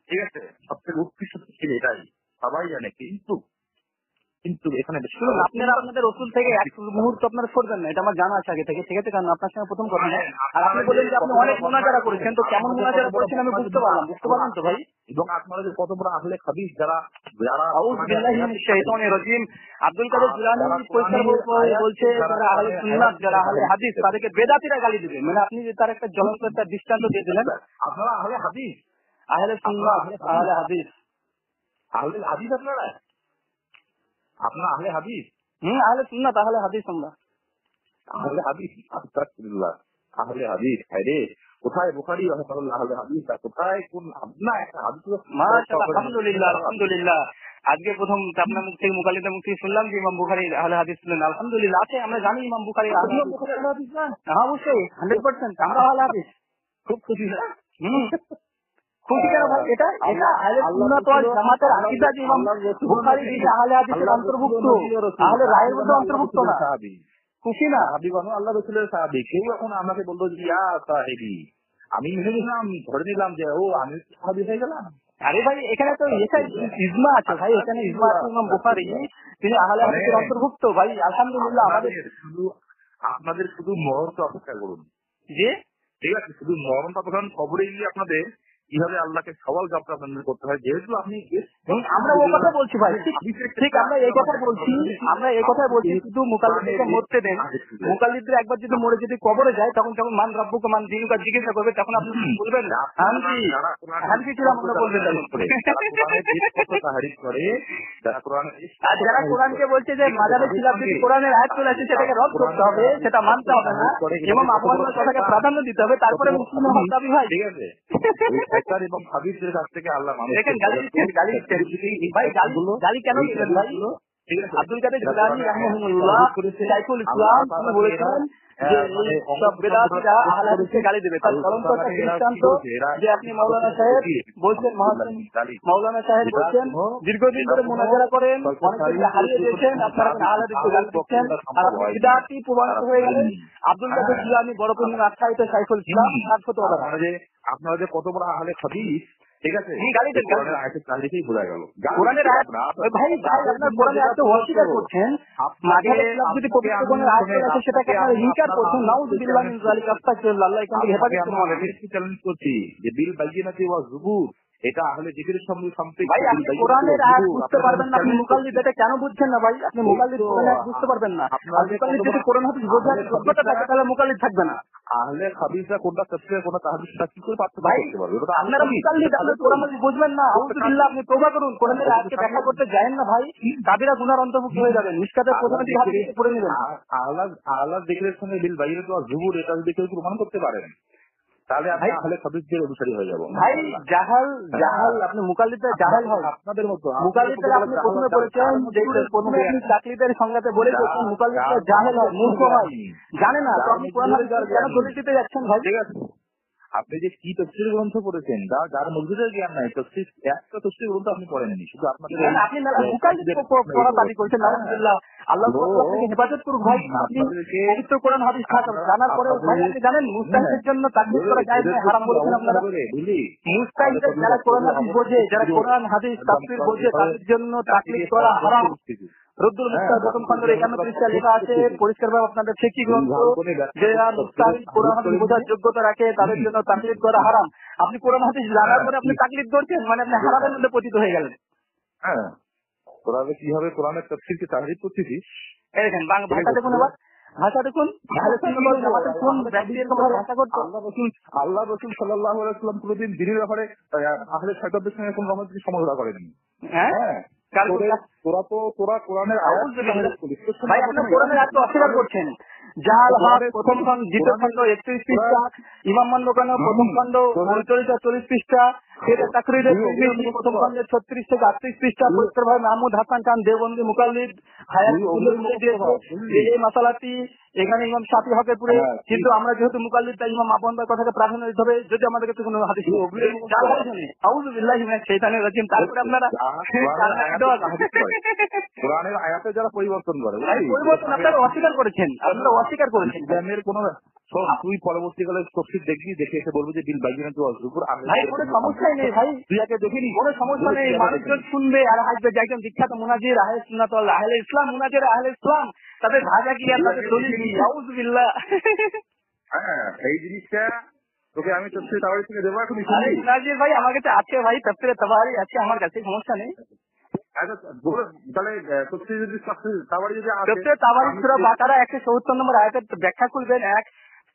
ঠিক আছে, সবথেকে উৎকৃষ্ট ছিল এটাই, সবাই জানে। কিন্তু কিন্তু এখানে শুনুন, আপনারা আপনাদের রসুল থেকে এক মুহূর্ত আপনারা সরবেন না, এটা আমার জানা আছে আগে থেকে, ঠিক আছে? কারণ আপনার সঙ্গে প্রথম কথা না। আর আপনি বললেন যে আপনি অনেক মুনাজারা করেছেন, তো কেমন মুনাজারা করেছেন আমি বুঝতে পারলাম তো ভাই। এবং আপনারা যে কত বড় আহলে হাদিস যারা যারা আউযু বিল্লাহি মিনাশ শাইতানির রাজিম। আব্দুল কাদের জিলানী পরিষ্কার বলছে যারা আহলে সুন্নাত, যারা আহলে হাদিস, তাদেরকে বেদাতীরা গালি দিবে। মানে আপনি যে তার একটা জ্বলন্ত একটা দৃষ্টান্ত দিয়ে দিলেন। আপনারা আহলে হাদিস, আহলে সুন্নাত, আহলে হাদিস, আহলে হাদিস আপনারা আহলে হাদিস, আহলে সুন্নাত, আহলে হাদিস আমরা। আহলে হাদিস, আস্তাগফিরুল্লাহ, আহলে হাদিস হায়রে, কোথায় বুখারী রাহিমাহুল্লাহ আহলে হাদিস, আর কোথায় কোন আপনার একটা হাদিস? মাশাআল্লাহ, আলহামদুলিল্লাহ, আলহামদুলিল্লাহ। আজকে প্রথম আপনার মুখ থেকে মুকাল্লিদের মুখ থেকে শুনলাম যে ইমাম বুখারী আহলে হাদিস ছিলেন। আলহামদুলিল্লাহ, আছে, আমরা জানি ইমাম বুখারী আহলে হাদিস। হ্যাঁ, অবশ্যই 100% আমরা আহলে হাদিস। খুব খুশি না? খুশি কেন ভাই? এটা আহলে সুন্নাত ওয়াল জামাতের আকীদা যে ইমাম বুখারী যে আহলে হাদিসের অন্তর্ভুক্ত, আহলে রায়ের মধ্যে অন্তর্ভুক্ত না। খুশি না? হাবিবানু আল্লাহ রাসূলের সাহাবী। কেউ এখন আমাকে বললো যে ইয়া সাহেবী, আমি মেনে নিলাম, ধরে নিলাম যে ও আমি সাহাবী হয়ে গেলাম। আরে ভাই, এখানে তো ইজমা আছে ভাই, এখানে ইজমা আছে, ইমাম বুখারী তিনি আহলে হাদিসের অন্তর্ভুক্ত ভাই। আলহামদুলিল্লাহ। আপনাদের শুধু মরণটা অপেক্ষা করুন, জি ঠিক আছে? শুধু মরণটা প্রধান, খবরে গিয়ে আপনাদের কিভাবে আল্লাহকে সওয়াল জবাব আপনাদের করতে হয়, যেহেতু আপনি আমরা ও কথা বলছি ভাই, ঠিক আমরা এই কথা বলছি, শুধু মুকাল্লিদকে মরতে দেন। মুকাল্লিদরা একবার যদি মরে যদি কবরে যায়, তখন মান রাব্বুকা মান দীনুকা জিজ্ঞাসা করবে, তখন আপনি বলবেন হানফি ছিলাম আমরা বলবেন। আর যারা কোরআনকে বলছে যে মাজারে ছিলাম, যদি কোরআনের আয়াত চলে আসে সেটাকে রদ করতে হবে, সেটা মানতে হবে না, এবং আবহাওয়ার কথাকে প্রাধান্য দিতে হবে, তারপরে মুসলিম হওয়ার দাবি ভাই। ঠিক আছে, এবং হাদিসের কাছ থেকে আল্লাহ দেখেন গালি ভাই, গালি কেন দিলেন ভাই? আব্দুল কাদের জিলানী রাহিমাহুল্লাহ, শাইখুল ইসলাম, তিনি বলেছেন যে সব বেদাতীরা আহলে হাদিসকে গালি দেবে। তার চলন্ত একটা দৃষ্টান্ত যে আপনি মাওলানা সাহেব বলছেন, মাওলানা সাহেব বলছেন দীর্ঘদিন ধরে মুনাজারা করেন, অনেকদিন হারিয়ে দিয়েছেন, আপনারা আহলে হাদিসকে গালি দিচ্ছেন, আর আপনি বিদআতি প্রমাণিত হয়ে গেলেন। আব্দুল কাদের জিলানী বড় পূর্ণ আখ্যায়িত শাইখুল ইসলাম, তার ফতোয়া আপনারা যে কত বড় আহলে হাদিস, ঠিক আছে? গালি দেন, গালিতেই বোঝা গেল। কোরআনের আয়াত ভাই, আপনার কোরআনের আয়াত অস্বীকার করছেন, যদি পবিত্র কোরআনের আয়াত আছে সেটাকে আপনারা ইনকার করছেন। নাউযুবিল্লাহি মিন যালিকা, আস্তাগফিরুল্লাহ, আল্লাহ এখান থেকে হেফাজত করুন আমাদের। চ্যালেঞ্জ করছি যে বিল বাইয়িনাতি ওয়া যুবুর, এটা আহলে জিকিরের সঙ্গে সম্পৃক্ত। ভাই আপনি কোরআনের আয়াত বুঝতে পারবেন না, আপনি মুকাল্লিদ এটা কেন বুঝছেন না ভাই? আপনি মুকাল্লিদ কোরআনের আয়াত বুঝতে পারবেন না, আর মুকাল্লিদ যদি কোরআন হাদিস বোঝার যোগ্যতা থাকে তাহলে মুকাল্লিদ থাকবে না। আহলে হাদিসরা কোনটা তাফসীর কোনটা তাহদিসটা কি করে পার্থক্য করতে পারবে? আপনারা মুকাল্লিদ, আপনি কোরআন হাদিস বুঝবেন না। আউযুবিল্লাহ, আপনি তওবা করুন, কোরআনের আয়াতকে ব্যাখ্যা করতে যায়েন না ভাই, কাবিরা গুনার অন্তর্ভুক্ত হয়ে যাবেন। মিশকাতের প্রথম হাদিস পড়ে নেবেন। আহলে জিকিরের সঙ্গে বিল বাইয়িনাতি ওয়া যুবুর, এটা যদি কেউ প্রমাণ করতে পারেন, তাহলে আপনি আহলে হাদিসদের অনুসারী হয়ে যাবেন। ভাই জাহাল আপনি মুকাল্লিদের জাহাল হয় আপনাদের মতো। মুকাল্লিদের আপনি প্রথমে বলেছেন যে প্রথমে আপনি তাকলিদের সংজ্ঞাতে বলে দিয়েছেন মুকাল্লিদরা জাহেল হয়, মূর্খ হয়, জানে না, তো আপনি কোরআন হাদিস কেন দলিল দিতে যাচ্ছেন ভাই? ঠিক আছে, আপনি যে কি তফসির গ্রন্থ পড়েছেন, যার মসজিদের জ্ঞান নাই, তফসির একটা তফসির গ্রন্থ আপনি পড়েননি, শুধু আপনাদের আপনি মুকাল্লিদ পড়া দাবি করছেন। আলহামদুলিল্লাহ, আল্লাহ আপনাকে হেফাজত করুক ভাই। আপনি পবিত্র কোরআন হাদিস জানার পরেও ভাই আপনি জানেন মুস্তাহিদের জন্য তাকলিদ করা জায়েজ নয়, হারাম বলেছেন আপনারা। মুস্তাহিদ যারা কোরআন হাদিস বোঝে, যারা কোরআন হাদিস তাফসীর বোঝে, তাদের জন্য তাকলিদ করা হারাম। রদ্দুল মুস্তাহিদ প্রথম খণ্ডের 51 পৃষ্ঠায় লেখা আছে পরিষ্কারভাবে আপনাদের ফিকহি গ্রন্থ, যে মুস্তাহিদ কোরআন হাদিস বোঝার যোগ্যতা রাখে তাদের জন্য তাকলিদ করা হারাম। আপনি কোরআন হাদিস জানার পরে আপনি তাকলিদ করছেন, মানে আপনি হারামের মধ্যে পতিত হয়ে গেলেন। হ্যাঁ, কোরআনে কিভাবে কোরআনের তাফসীরকে তাহরিফ করতেছি, এই দেখেন ভাষা দেখুন, এবার ভাষা দেখুন, কোন ব্যক্তি এরকম ভাষা করতো? আল্লাহ রাসূল সাল্লাল্লাহু আলাইহি ওয়াসাল্লাম কোনদিন দ্বীনের ব্যাপারে আহলে সাহাবাদের সঙ্গে কোনো রকম সমঝোতা করেননি। হ্যাঁ, তোরা কোরআনের আয়াত ভাই, আপনি কোরআনের আয়াত অস্বীকার করছেন। জাল হক প্রথম খণ্ড, দ্বিতীয় খণ্ড 31 পৃষ্ঠা, ইমাম মান্নকানা প্রথম খণ্ড 39-40 পৃষ্ঠা, তাকরীরের প্রথম খণ্ডে 36 থেকে 38 পৃষ্ঠা, পরিষ্কার ভাই মাহমুদ হাসান খান দেওবন্দি মুকাল্লিদ হায়াত এই মাসালাটি এখানে ইমাম শাফি হকের পুরে। কিন্তু আমরা যেহেতু মুকাল্লিদ, তাই ইমাম আবুহানিফার কথাকে প্রাধান্য দিতে হবে, যদি আমাদের কাছে কোনো হাদিস আউযু বিল্লাহি মিনাশ শাইতানির রাজিম। তারপরে আপনারা কোরআনের আয়াতে যারা পরিবর্তন করে, পরিবর্তন আপনারা অস্বীকার করেছেন, আপনারা অস্বীকার করেছেন। ইসলামের কোনো শোন, তুই পরবর্তীকালে তফসির দেখবি, দেখে এসে বলবো যে বিল বাইজিনাতু ওয়াজ যুবুর। ভাই কোনো সমস্যাই নেই ভাই, তুই আগে দেখে নি, কোনো সমস্যা নেই, মানুষজন শুনবে আর আসবে। যে একজন বিখ্যাত মুনাজির আহলে সুন্নাত ওয়াল আহলে ইসলাম, মুনাজির আহলে ইসলাম, তাদের ভাষা কি আর তাদের দলিল কি? আউযুবিল্লাহ। হ্যাঁ এই জিনিসটা তোকে আমি তফসির তাওয়ারি থেকে দেবো, এখন আরে শুনবি। মুনাজির ভাই আমার কাছে আছে ভাই, তাফসীরে তাবারি আছে আমার কাছে, সমস্যা নেই। আচ্ছা তাহলে তফসির যদি তাওয়ারি যদি আসে, তাফসীরে তাবারি সূরা বাকারা 170 নম্বর আয়াতের ব্যাখ্যা খুলবেন এক,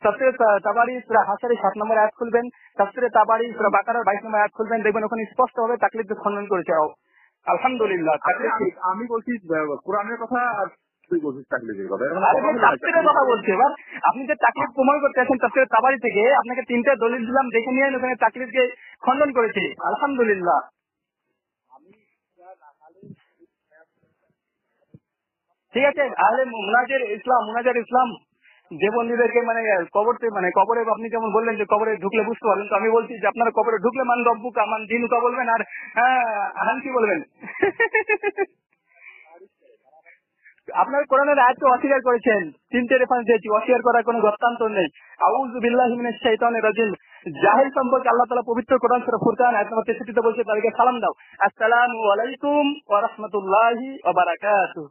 তাফসীরে তাবারি সূরা হাশরে 7 নম্বর আয়াত খুলবেন, তাফসীরে তাবারি সূরা বাকারার 22 নম্বর আয়াত খুলবেন, দেখবেন ওখানে স্পষ্ট ভাবে তাকলিদকে খণ্ডন করেছে। আলহামদুলিল্লাহ। আমি বলছি কোরআনের কথা আর তুই বলছিস তাকলিদের কথা। আরে ভাই তাফসীরের কথা বলছি। এবার আপনি যে তাকলিদ প্রমাণ করতে আছেন তাফসীরে তাবারি থেকে, আপনাকে 3টা দলিল দিলাম, দেখে নিয়ে ওখানে তাকলিদকে খণ্ডন করেছে। আলহামদুলিল্লাহ। ঠিক আছে, আহলে মুনাজির ইসলাম দেবন্দীদেরকে মানে কবরে আপনি যেমন বললেন যে কবরে ঢুকলে বুঝতে পারবেন, তো আমি বলছি যে আপনারা কবরে ঢুকলে মান রব্বুকা মান দিনুকা বলবেন, আর কি বলবেন? আপনার কোরআনের আয়াতকে অস্বীকার করেছেন, 3টে রেফারেন্স দিয়েছি, অস্বীকার করার কোনো গত্যান্তর নেই। আউযু বিল্লাহি মিনাশ শাইতানির রাজিম। জাহিল সম্পর্কে আল্লাহ তাআলা পবিত্র কোরআন সূরা ফুরকান আয়াত নম্বর 63 তে বলছে তাদেরকে সালাম দাও, আসসালামু আলাইকুম ওয়া রাহমাতুল্লাহি ওয়া বারাকাতুহু।